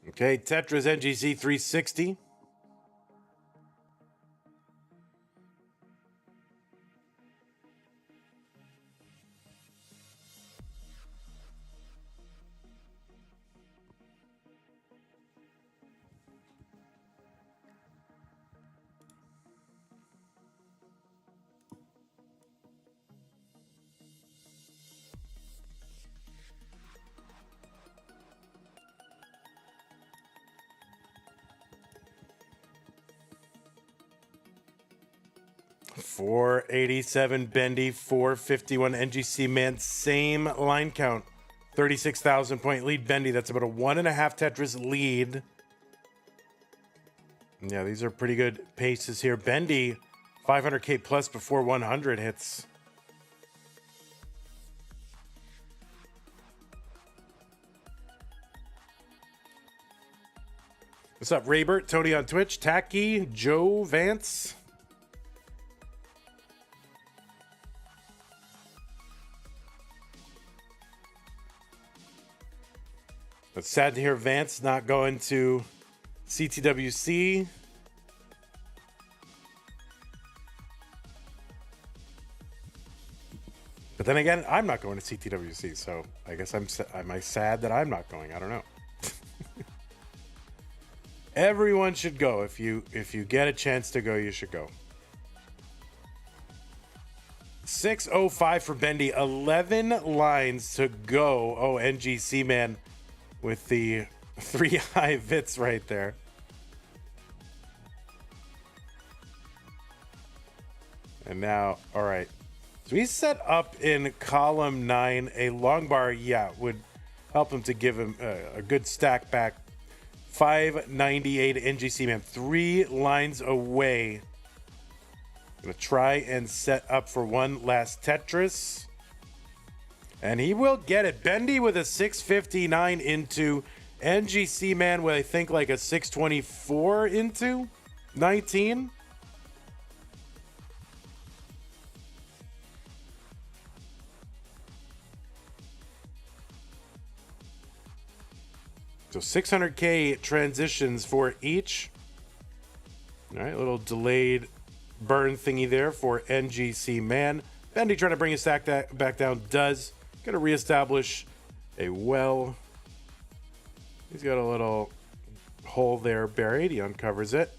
A: Okay, Tetris NGC 360. $487 Bendy, $451 Ngcman, same line count. 36,000 point lead Bendy. That's about a 1.5 Tetris lead. Yeah, these are pretty good paces here. Bendy, 500k plus before 100 hits. What's up, Raybert? Tony on Twitch. Tacky, Joe Vance. It's sad to hear Vance not going to CTWC. But then again, I'm not going to CTWC, so I guess am I sad that I'm not going? I don't know. Everyone should go. If you get a chance to go, you should go. 6:05 for Bendy. 11 lines to go. Oh, Ngcman with the 3 high vits right there. And now, all right. So he's set up in column 9. A long bar, yeah, would help him to give him a good stack back. 598 Ngcman, 3 lines away. Gonna try and set up for one last Tetris. And he will get it. Bendy with a 659 into. Ngcman with, I think, like a 624 into 19. So 600k transitions for each. All right, a little delayed burn thingy there for Ngcman. Bendy trying to bring his stack back down. Does. Going to reestablish a well. He's got a little hole there buried. He uncovers it.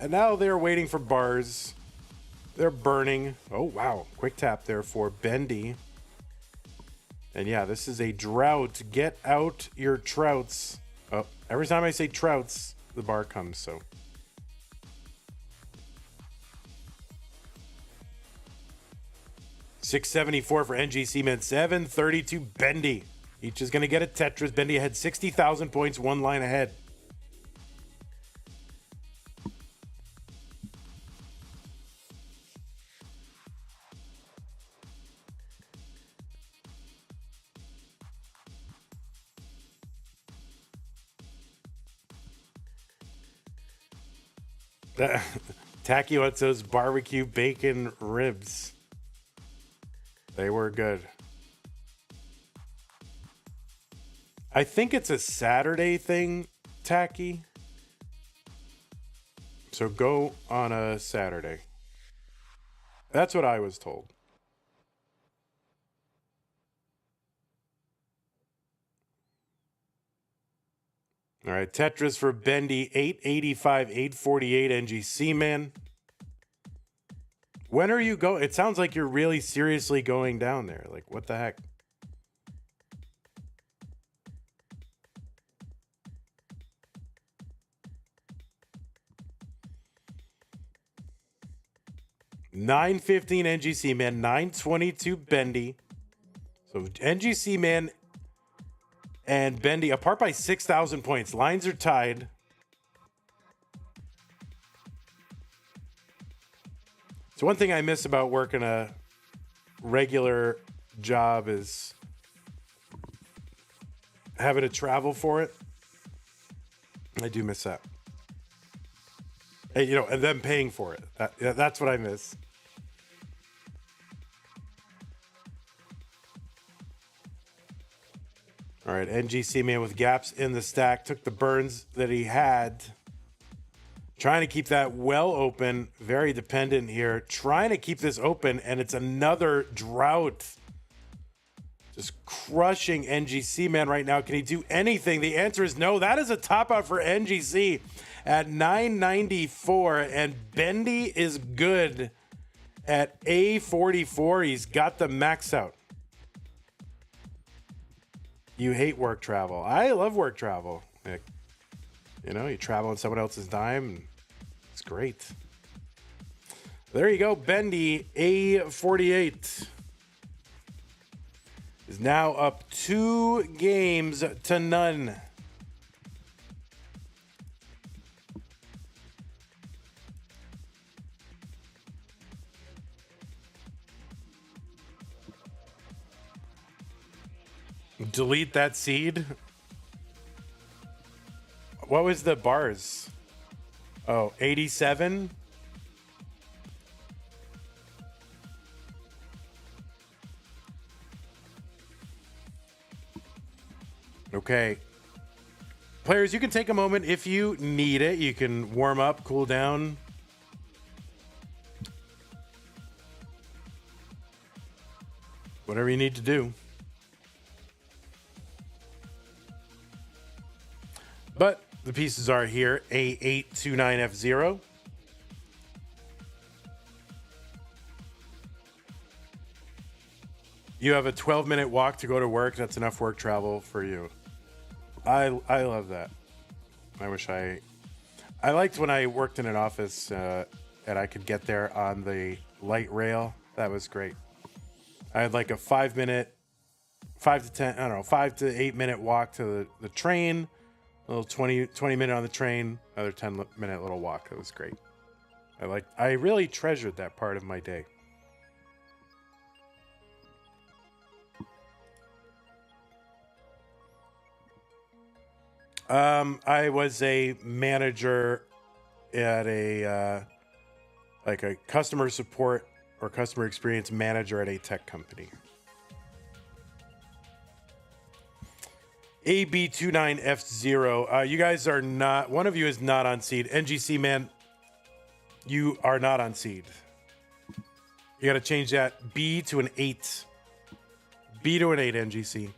A: And now they're waiting for bars. They're burning. Oh, wow. Quick tap there for Bendy. And yeah, this is a drought. Get out your trouts. Oh, every time I say trouts, the bar comes, so. $674 for Ngcman, $732 Bendy. Each is going to get a Tetris. Bendy had 60,000 points, one line ahead. Tacky wants those barbecue bacon ribs. They were good. I think it's a Saturday thing, Tacky. So go on a Saturday. That's what I was told. All right, Tetris for Bendy, 885, 848 Ngcman. When are you going? It sounds like you're really seriously going down there. Like, what the heck? $915 Ngcman, $922 Bendy. So Ngcman and Bendy apart by 6,000 points. Lines are tied. So one thing I miss about working a regular job is having to travel for it. I do miss that. And, you know, and them paying for it. That's what I miss. All right, Ngcman with gaps in the stack. Took the burns that he had. Trying to keep that well open. Very dependent here. Trying to keep this open, and it's another drought. Just crushing Ngcman right now. Can he do anything? The answer is no. That is a top out for NGC at 994, and Bendy is good at A44. He's got the max out. You hate work travel. I love work travel. Like, you know, you travel on someone else's dime. And it's great. There you go. Bendy, A48, is now up 2 games to none. Delete that seed. What was the bars? Oh, 87. Okay. Players, you can take a moment if you need it. You can warm up, cool down. Whatever you need to do. But the pieces are here. A829F0. You have a 12-minute walk to go to work. That's enough work travel for you. I love that. I wish I liked when I worked in an office and I could get there on the light rail. That was great. I had like a 5 to 8 minute walk to the train. A little 20 minute on the train, another 10-minute little walk. That was great. I really treasured that part of my day. I was a manager at a customer support or customer experience manager at a tech company. AB29F0. You guys are not, one of you is not on seed. Ngcman, You are not on seed. You got to change that B to an 8. B to an 8, NGC.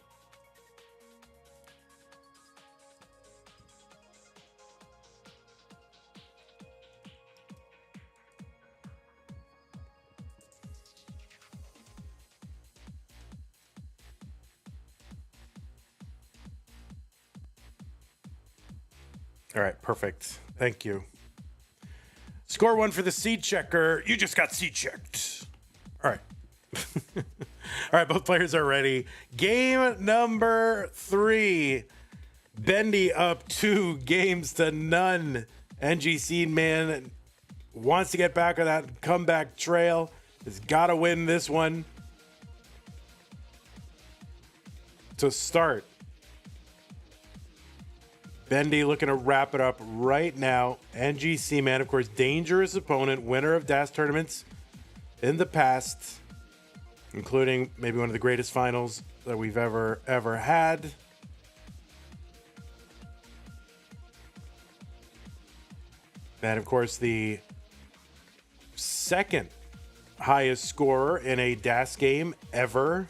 A: All right, perfect. Thank you. Score 1 for the seed checker. You just got seed checked. All right. All right, both players are ready. Game number 3. Bendy up 2-0. Ngcman wants to get back on that comeback trail. Has got to win this one. To start, Bendy looking to wrap it up right now. Ngcman, of course, dangerous opponent, winner of DAS tournaments in the past, including maybe one of the greatest finals that we've ever had. And of course, the second highest scorer in a DAS game ever.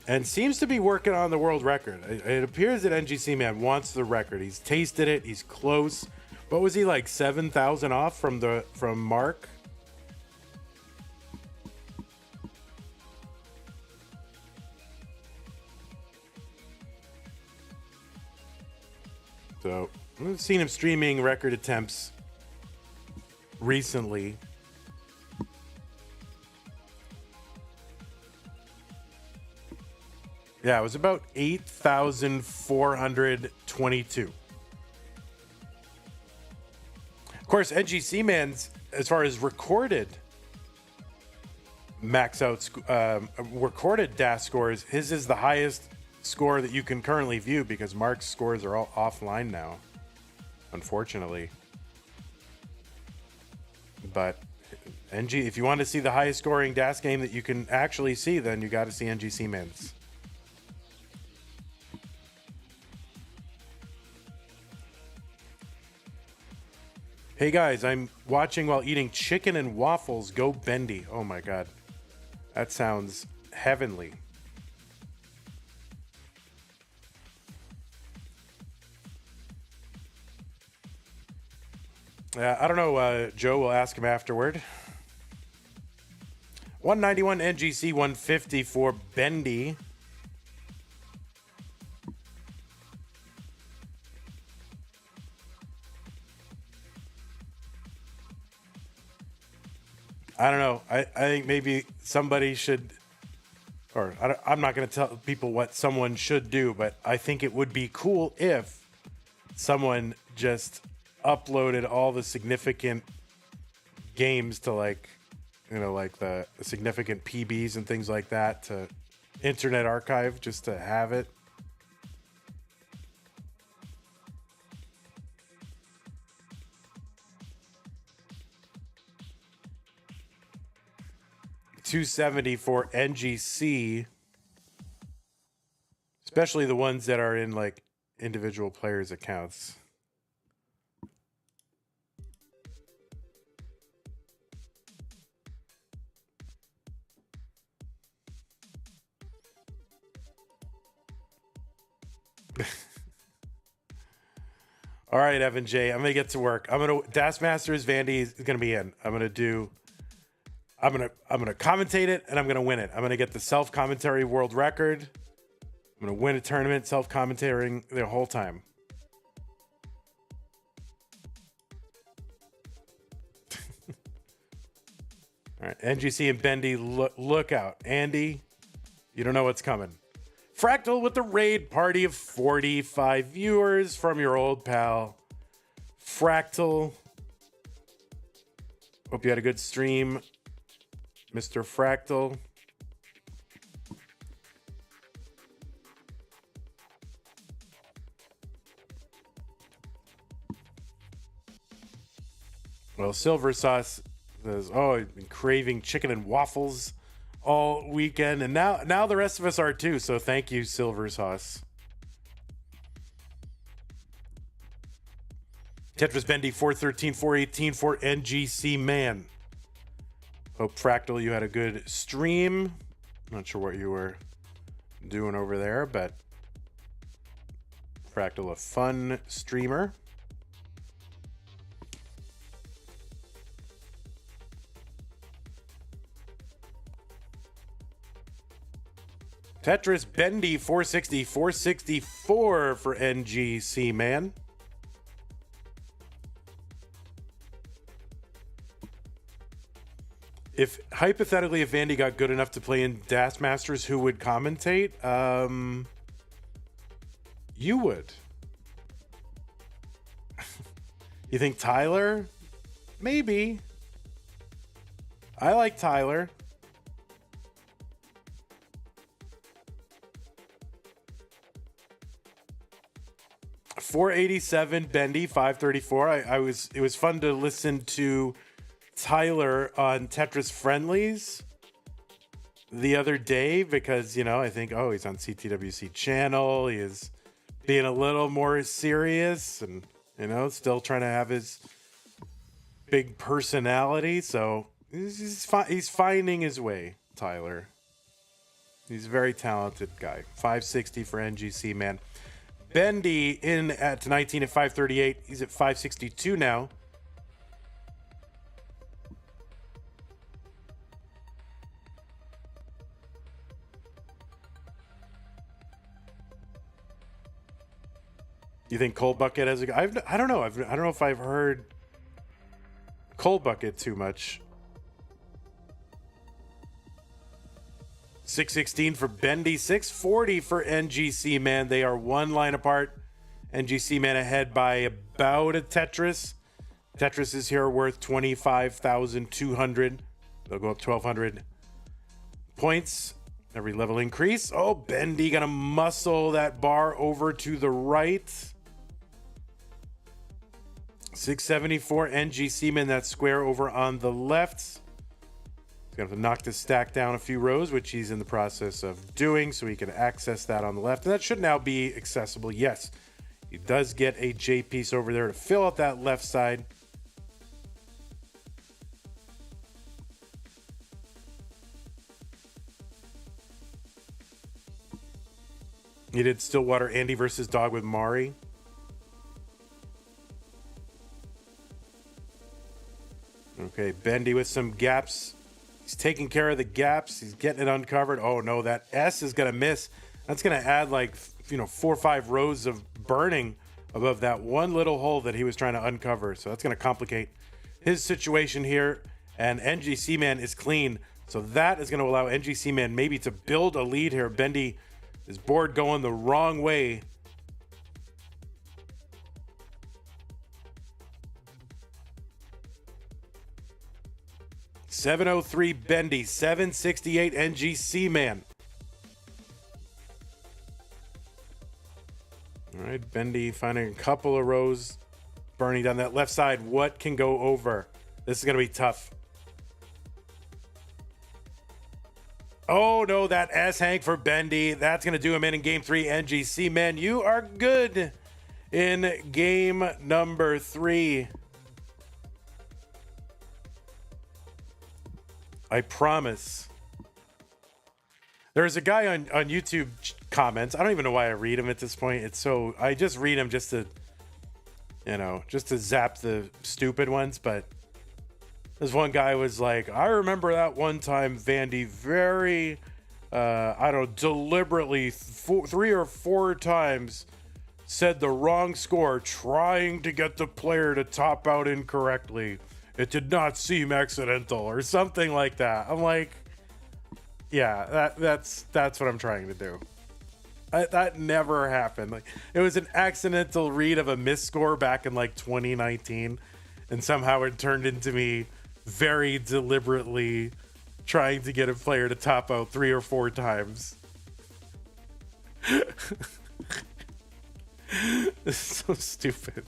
A: And seems to be working on the world record. It appears that Ngcman wants the record. He's tasted it. He's close. What was he, like 7,000 off from Mark? So I've seen him streaming record attempts recently. Yeah, it was about 8,422. Of course, Ngcman's, as far as recorded max out, recorded DAS scores, his is the highest score that you can currently view because Mark's scores are all offline now, unfortunately. But if you want to see the highest scoring DAS game that you can actually see, then you got to see Ngcman's. Hey guys, I'm watching while eating chicken and waffles. Go Bendy. Oh my god. That sounds heavenly. I don't know. Joe will ask him afterward. 191 NGC, 150 for Bendy. I don't know. I think maybe somebody should, or I'm not going to tell people what someone should do, but I think it would be cool if someone just uploaded all the significant games to like the significant PBs and things like that to Internet Archive just to have it. $270 for NGC, especially the ones that are in like individual players' accounts. All right, Evan J. I'm gonna get to work. DAS Masters Vandy is gonna be in. I'm gonna commentate it and I'm gonna win it. I'm gonna get the self-commentary world record. I'm gonna win a tournament self-commentating the whole time. All right, NGC and Bendy, look out. Andy, you don't know what's coming. Fractal with the raid party of 45 viewers from your old pal, Fractal. Hope you had a good stream, Mr. Fractal. Well, Silver Sauce says, oh, I've been craving chicken and waffles all weekend, and now the rest of us are too, so thank you, Silver Sauce. Tetris Bendy 413, 418 for Ngcman. Hope Fractal, you had a good stream. Not sure what you were doing over there, but Fractal, a fun streamer. Tetris Bendy 460, 464 for Ngcman. If hypothetically, if Andy got good enough to play in Das Masters, who would commentate? You would. You think Tyler? Maybe. I like Tyler. $487 Bendy, 534. It was fun to listen to Tyler on Tetris Friendlies the other day because, I think, he's on CTWC channel. He is being a little more serious and, still trying to have his big personality. So he's finding his way, Tyler. He's a very talented guy. 560 for Ngcman. Bendy in at 19 at 538. He's at 562 now. You think Cold Bucket has a? I don't know. I don't know if I've heard Cold Bucket too much. 616 for Bendy, 640 for Ngcman. They are one line apart. Ngcman ahead by about a Tetris. Tetris is here worth 25,200. They'll go up 1,200 points. Every level increase. Oh, Bendy gonna muscle that bar over to the right. 674 Ngcman, that square over on the left. He's gonna have to knock this stack down a few rows, which he's in the process of doing, so he can access that on the left. And that should now be accessible. Yes, he does get a J piece over there to fill out that left side. He did Stillwater Andy versus Dog with Mari. Okay, Bendy with some gaps. He's taking care of the gaps. He's getting it uncovered. Oh no, that S is gonna miss. That's gonna add like 4 or 5 rows of burning above that one little hole that he was trying to uncover. So that's gonna complicate his situation here. And Ngcman is clean. So that is gonna allow Ngcman maybe to build a lead here. Bendy, his board going the wrong way. $703 Bendy, $768 Ngcman. All right, Bendy finding a couple of rows, burning down that left side. What can go over? This is going to be tough. Oh no, that S hang for Bendy. That's going to do him in game 3. Ngcman, you are good in game number 3. I promise. There's a guy on YouTube comments. I don't even know why I read him at this point. I just read him just to, just to zap the stupid ones. But this one guy was like, I remember that one time Vandy very, deliberately 3 or 4 times said the wrong score, trying to get the player to top out incorrectly. It did not seem accidental or something like that. I'm like, yeah, that's what I'm trying to do. That never happened. Like, it was an accidental read of a misscore back in 2019, and somehow it turned into me very deliberately trying to get a player to top out 3 or 4 times. This is so stupid.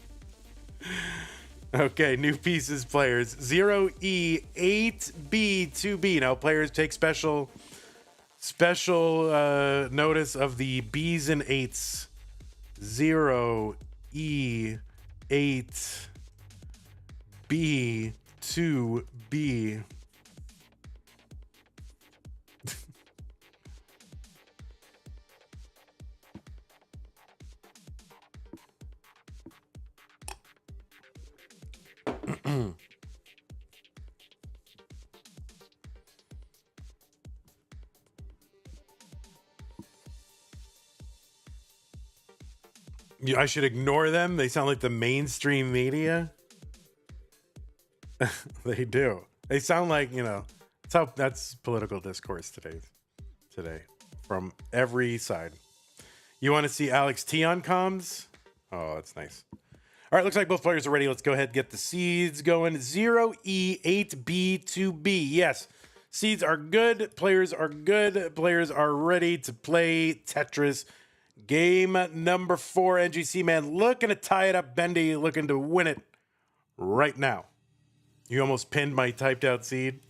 A: Okay, new pieces, players. 0E, 8B, 2B. Now, players take special notice of the B's and 8s. 0E, 8, B to B. I should ignore them. They sound like the mainstream media. They do. They sound like, you know, that's political discourse today from every side. You want to see Alex T on comms? Oh, that's nice. All right, looks like both players are ready. Let's go ahead and get the seeds going. 0E, 8B, 2B. Yes, seeds are good. Players are good. Players are ready to play Tetris. Game number 4, Ngcman looking to tie it up. Bendy looking to win it right now. You almost pinned my typed out seed.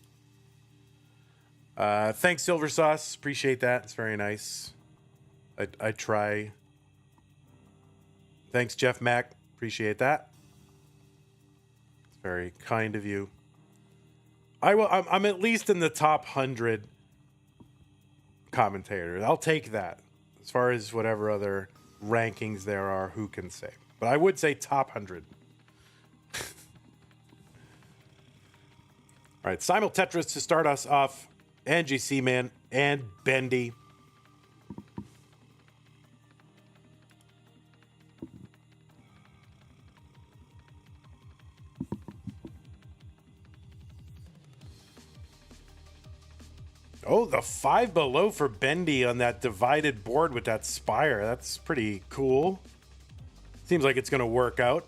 A: Thanks, Silver Sauce. Appreciate that. It's very nice. I try. Thanks, Jeff Mack. Appreciate that. It's very kind of you. I'm at least in the top 100 commentators. I'll take that. As far as whatever other rankings there are, who can say? But I would say top 100. All right, Simul Tetris to start us off. Ngcman and Bendy. Oh, the 5 below for Bendy on that divided board with that spire. That's pretty cool. Seems like it's going to work out.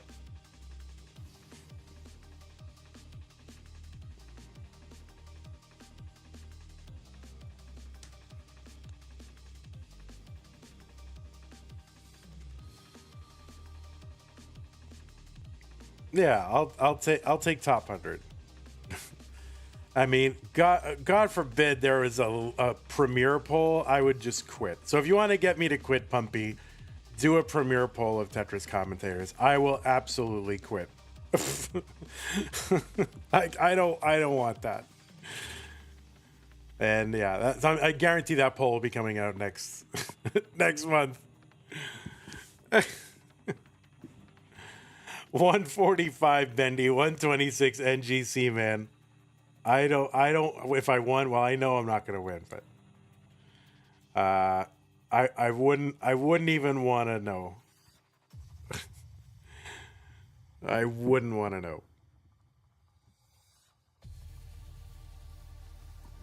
A: Yeah, I'll take top 100. I mean, God forbid there was a premiere poll, I would just quit. So if you want to get me to quit, Pumpy, do a premiere poll of Tetris commentators. I will absolutely quit. I don't want that. And yeah, I guarantee that poll will be coming out next month. 145 Bendy, 126 Ngcman. I don't if I won, well, I know I'm not gonna win, but I wouldn't even want to know. I wouldn't want to know.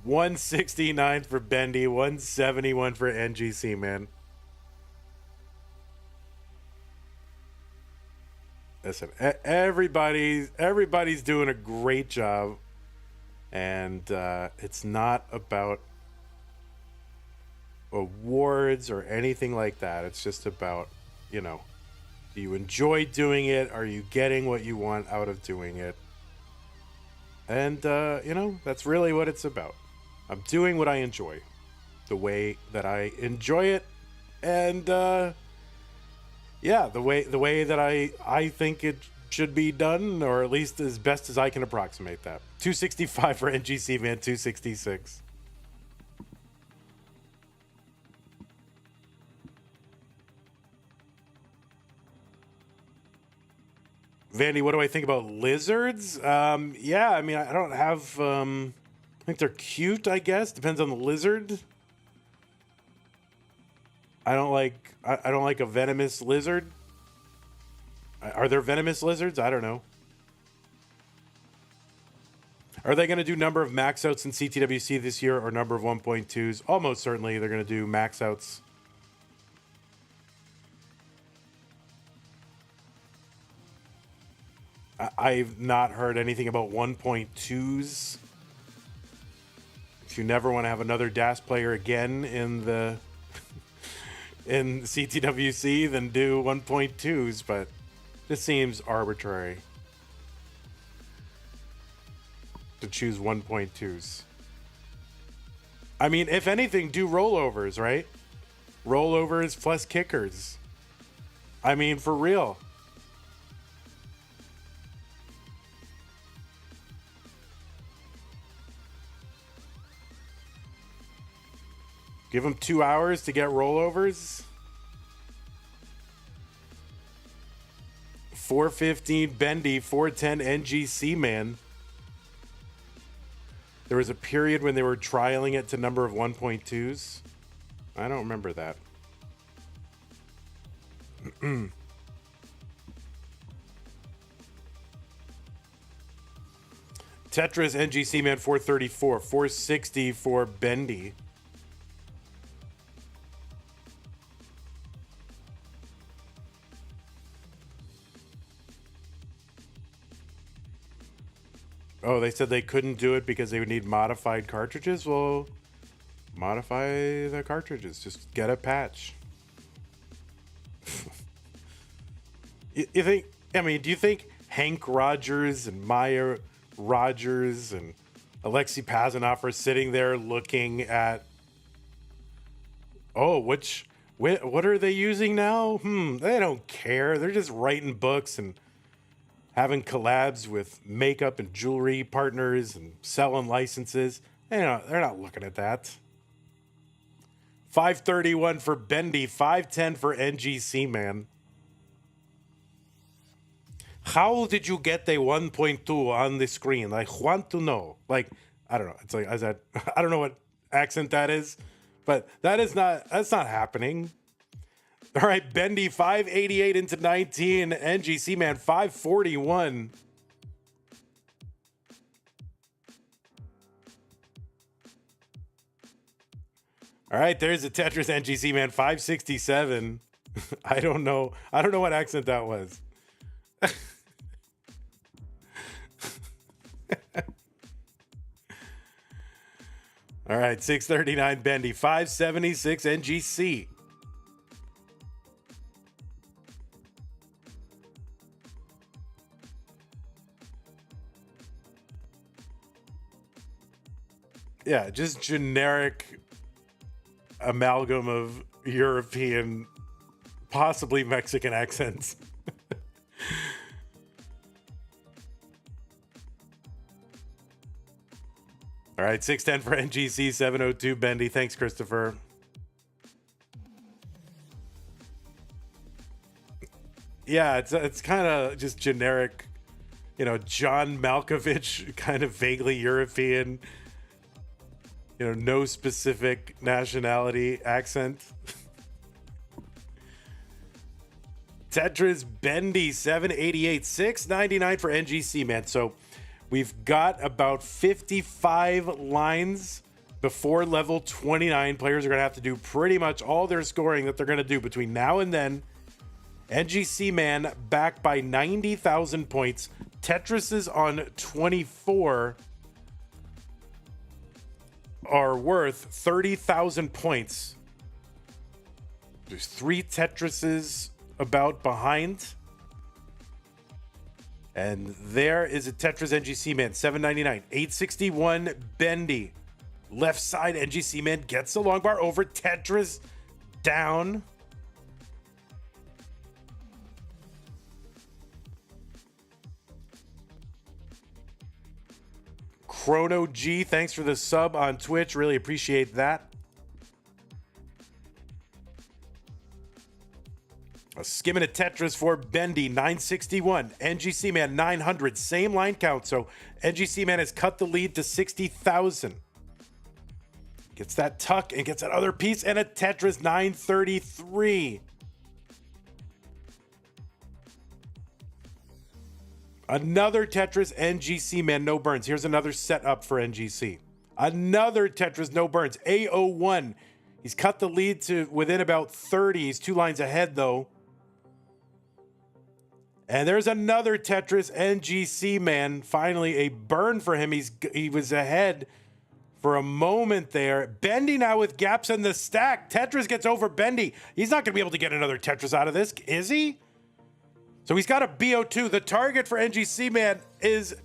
A: 169 for Bendy, 171 for Ngcman. Listen, everybody's doing a great job. And it's not about awards or anything like that. It's just about, you know, do you enjoy doing it? Are you getting what you want out of doing it? And, you know, that's really what it's about. I'm doing what I enjoy, the way that I enjoy it. And, yeah, the way that I think it should be done, or at least as best as I can approximate that. 265 for Ngcman, 266. Vandy, what do I think about lizards? Yeah, I mean, I don't have. I think they're cute. I guess depends on the lizard. I don't like a venomous lizard. Are there venomous lizards? I don't know. Are they going to do number of max outs in CTWC this year or number of 1.2s? Almost certainly they're going to do max outs. I've not heard anything about 1.2s. If you never want to have another DAS player again in the in CTWC, then do 1.2s, but this seems arbitrary to choose 1.2s. I mean, if anything, do rollovers, right? Rollovers plus kickers. I mean, for real. Give them 2 hours to get rollovers. 415 Bendy, 410 Ngcman. There was a period when they were trialing it to number of 1.2s. I don't remember that. Tetris Ngcman 434, 460 for Bendy. Oh, they said they couldn't do it because they would need modified cartridges? Well, modify the cartridges. Just get a patch. You think, I mean, do you think Hank Rogers and Maya Rogers and Alexei Pazanov are sitting there looking at, oh, what are they using now? They don't care. They're just writing books and having collabs with makeup and jewelry partners and selling licenses. They're not looking at that. 531 for Bendy, 510 for Ngcman. How did you get a 1.2 on the screen? I want to know. Like, I don't know. It's like, I don't know what accent that is, but that's not happening. All right, Bendy 588 into 19. Ngcman 541. All right, there's a Tetris Ngcman 567. I don't know what accent that was. All right, 639 Bendy 576 NGC. Yeah, just generic amalgam of European, possibly Mexican accents. All right, 610 for NGC, 702 Bendy. Thanks, Christopher. Yeah, it's kind of just generic, John Malkovich, kind of vaguely European, no specific nationality accent. Tetris Bendy 788, 699 for Ngcman. So we've got about 55 lines before level 29. Players are going to have to do pretty much all their scoring that they're going to do between now and then. Ngcman back by 90,000 points. Tetris is on 24 are worth 30,000 points. There's 3 Tetrises about behind. And there is a Tetris Ngcman, 799, 861 Bendy. Left side, Ngcman gets the long bar over. Tetris down. Chrono G, thanks for the sub on Twitch. Really appreciate that. A skimming a Tetris for Bendy, 961. Ngcman, 900. Same line count, so Ngcman has cut the lead to 60,000. Gets that tuck and gets that other piece, and a Tetris, 933. Another Tetris Ngcman, no burns. Here's another setup for NGC. Another Tetris, no burns. A01. He's cut the lead to within about 30. He's 2 lines ahead, though. And there's another Tetris Ngcman. Finally, a burn for him. He was ahead for a moment there. Bendy now with gaps in the stack. Tetris gets over Bendy. He's not going to be able to get another Tetris out of this, is he? So he's got a BO2. The target for Ngcman is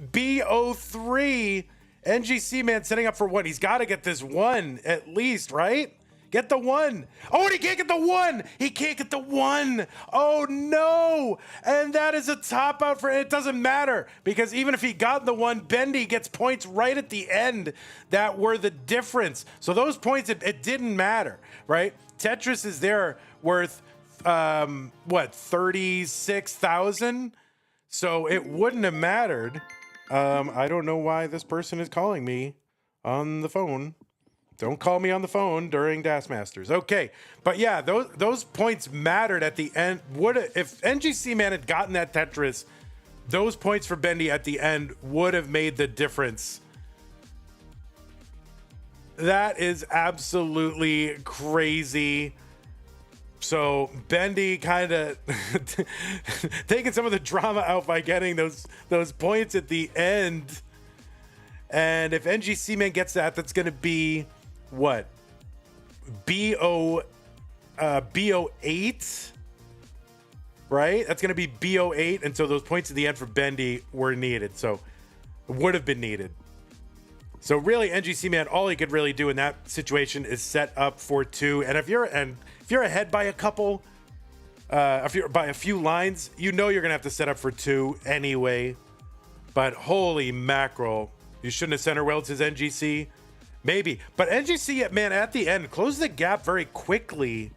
A: BO3. Ngcman setting up for 1. He's got to get this 1 at least, right? Get the 1. Oh, and he can't get the 1. He can't get the 1. Oh, no. And that is a top out for it. Doesn't matter because even if he got the 1, Bendy gets points right at the end that were the difference. So those points, it didn't matter, right? Tetris is there worth, what, 36,000? So it wouldn't have mattered. I don't know why this person is calling me on the phone. Don't call me on the phone during Das Masters. Okay, but yeah, those points mattered at the end. If Ngcman had gotten that Tetris, those points for Bendy at the end would have made the difference. That is absolutely crazy. So Bendy kind of taking some of the drama out by getting those points at the end. And if Ngcman gets that, that's going to be what? BO8, right? That's going to be BO8. And so those points at the end for Bendy were needed. So would have been needed. So really, Ngcman, all he could really do in that situation is set up for 2. And if you're ahead by a couple, if you're by a few lines, you know you're gonna have to set up for 2 anyway. But holy mackerel, you shouldn't have center welded his NGC. Maybe, but NGC, man, at the end closed the gap very quickly.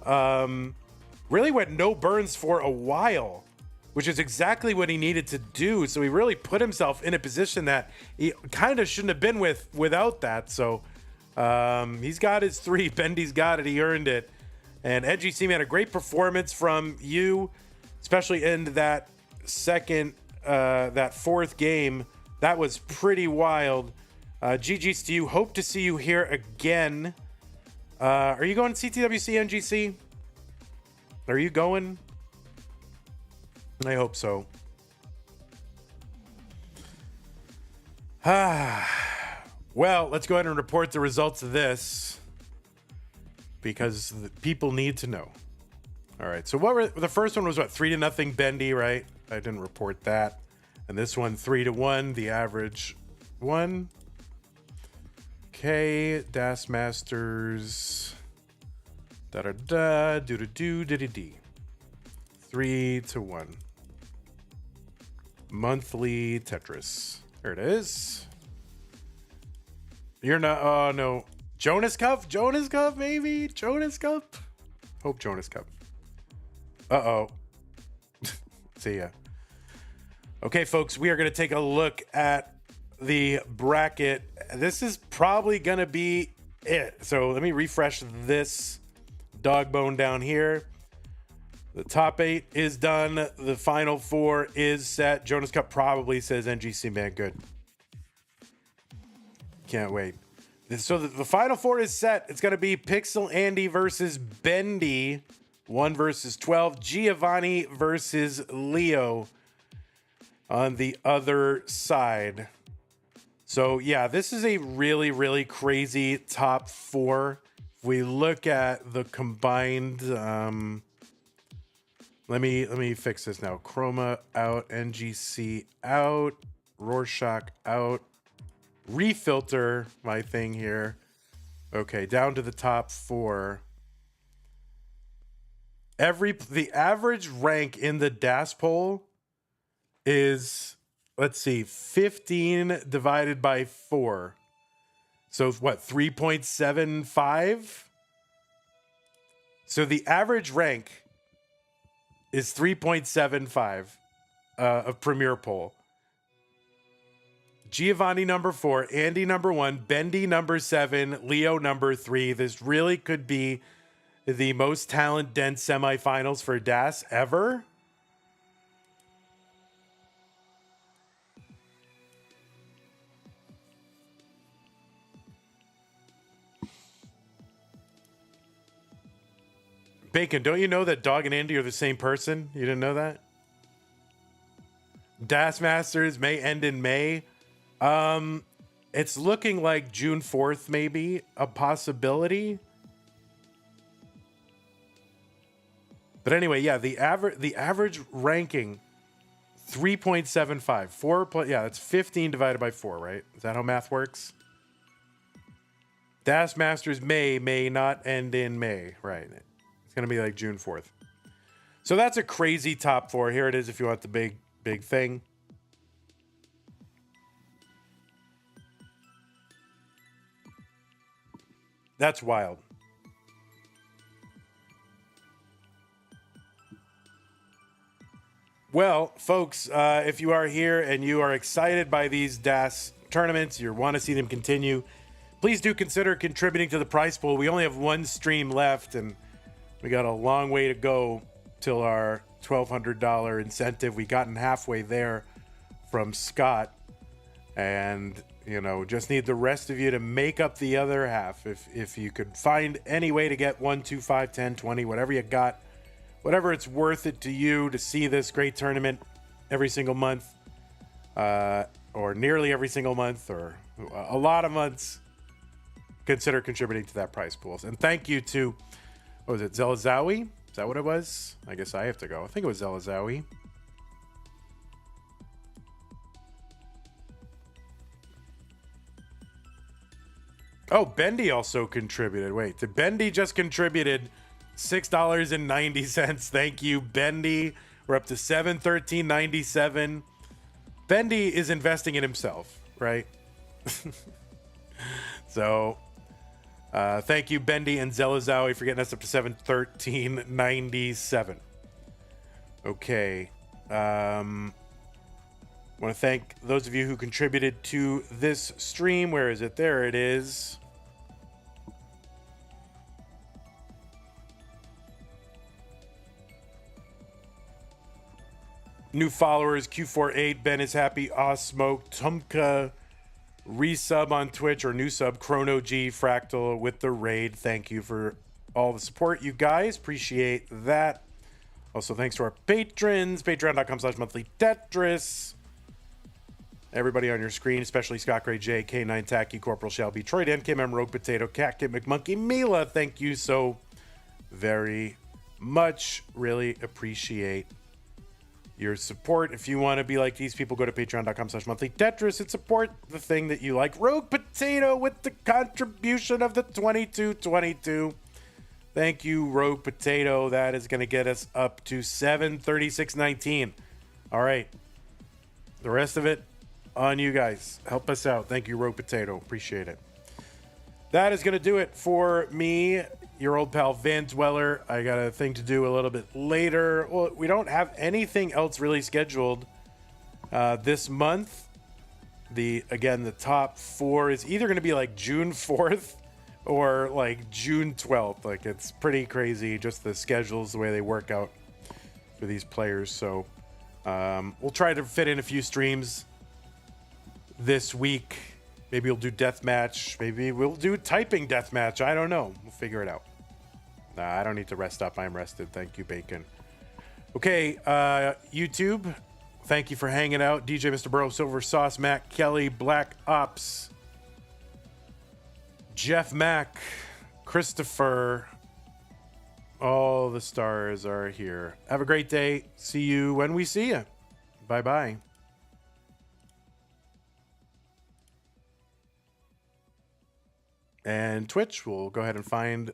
A: Really went no burns for a while, which is exactly what he needed to do. So he really put himself in a position that he kind of shouldn't have been without that. So he's got his 3. Bendy's got it. He earned it. And Ngcman had a great performance from you, especially in that that 4th game. That was pretty wild. GG's to you. Hope to see you here again. Are you going CTWC NGC? Are you going? I hope so. Well, let's go ahead and report the results of this because the people need to know. All right. So the first one was what? 3-0 Bendy, right? I didn't report that. And this one 3-1, the average one. Okay, Das Masters. Da-da-da, do-do-do-diddy-dee. 3-1. Monthly Tetris. There it is. You're not, oh no. Jonas Cup? Jonas Cup, maybe? Jonas Cup? Hope Jonas Cup. Uh-oh. See ya. Okay, folks, we are going to take a look at the bracket. This is probably going to be it. So let me refresh this dog bone down here. The top 8 is done. The final 4 is set. Jonas Cup probably says Ngcman good. Can't wait. So the final 4 is set. It's going to be Pixel Andy versus Bendy. 1 versus 12. Giovanni versus Leo on the other side. So yeah, this is a really, really crazy top 4. If we look at the combined, let me fix this now. Chroma out, NGC out, Rorschach out, refilter my thing here. Okay, down to the top 4. The average rank in the DAS poll is, let's see, 15 divided by 4. So what, 3.75? So the average rank is 3.75 of Premier Poll. Giovanni number 4, Andy number 1, Bendy number 7, Leo number 3. This really could be the most talent dense semifinals for DAS ever. Bacon, don't you know that Dog and Andy are the same person? You didn't know that? DAS Masters may end in May. It's looking like June 4th, maybe a possibility. But anyway, yeah, the average ranking 3.75. 4 plus, yeah, that's 15 divided by 4, right? Is that how math works? Das Masters may not end in May. Right. It's going to be like June 4th. So that's a crazy top 4. Here it is if you want the big thing. That's wild. Well, folks, if you are here and you are excited by these DAS tournaments, you want to see them continue, please do consider contributing to the prize pool. We only have one stream left, and we got a long way to go till our $1,200 incentive. We gotten halfway there from Scott, and just need the rest of you to make up the other half. If you could find any way to get 1, 2, 5, 10, 20, whatever you got, whatever it's worth it to you to see this great tournament every single month, or nearly every single month, or a lot of months, consider contributing to that prize pool. And thank you to, what was it, Zelazawi? Is that what it was? I guess I have to go. I think it was Zelazawi. Oh, Bendy also contributed. Wait, did Bendy just contributed $6.90? Thank you, Bendy. We're up to $713.97. Bendy is investing in himself, right? So, thank you, Bendy and Zelazawi, for getting us up to $713.97. Okay. Want to thank those of you who contributed to this stream. Where is it? There it is. New followers, Q48, Ben is happy, Smoke, Tumka, resub on Twitch, or new sub, Chrono G, Fractal with the raid. Thank you for all the support, you guys. Appreciate that. Also, thanks to our patrons, patreon.com/monthly Tetris. Everybody on your screen, especially Scott Gray, J, K9 Tacky, Corporal Shelby, Troy Dan, KMM, Rogue Potato, Cat Kid, McMonkey, Mila. Thank you so very much. Really appreciate your support. If you want to be like these people, go to patreon.com/monthly Tetris and support the thing that you like. Rogue Potato with the contribution of the 2222. Thank you, Rogue Potato. That is going to get us up to $736.19. All right. The rest of it on you guys. Help us out. Thank you, Rogue Potato. Appreciate it. That is going to do it for me, your old pal Van Dweller. I got a thing to do a little bit later. Well, we don't have anything else really scheduled this month. The top 4 is either going to be like June 4th or like June 12th. Like, it's pretty crazy, just the schedules, the way they work out for these players. So we'll try to fit in a few streams this week. Maybe we'll do deathmatch. Maybe we'll do typing deathmatch. I don't know. We'll figure it out. Nah, I don't need to rest up. I'm rested. Thank you, Bacon. Okay, YouTube, thank you for hanging out. DJ Mr. Burrow, Silver Sauce, Matt Kelly, Black Ops, Jeff Mack, Christopher. All the stars are here. Have a great day. See you when we see you. Bye-bye. And Twitch, we'll go ahead and find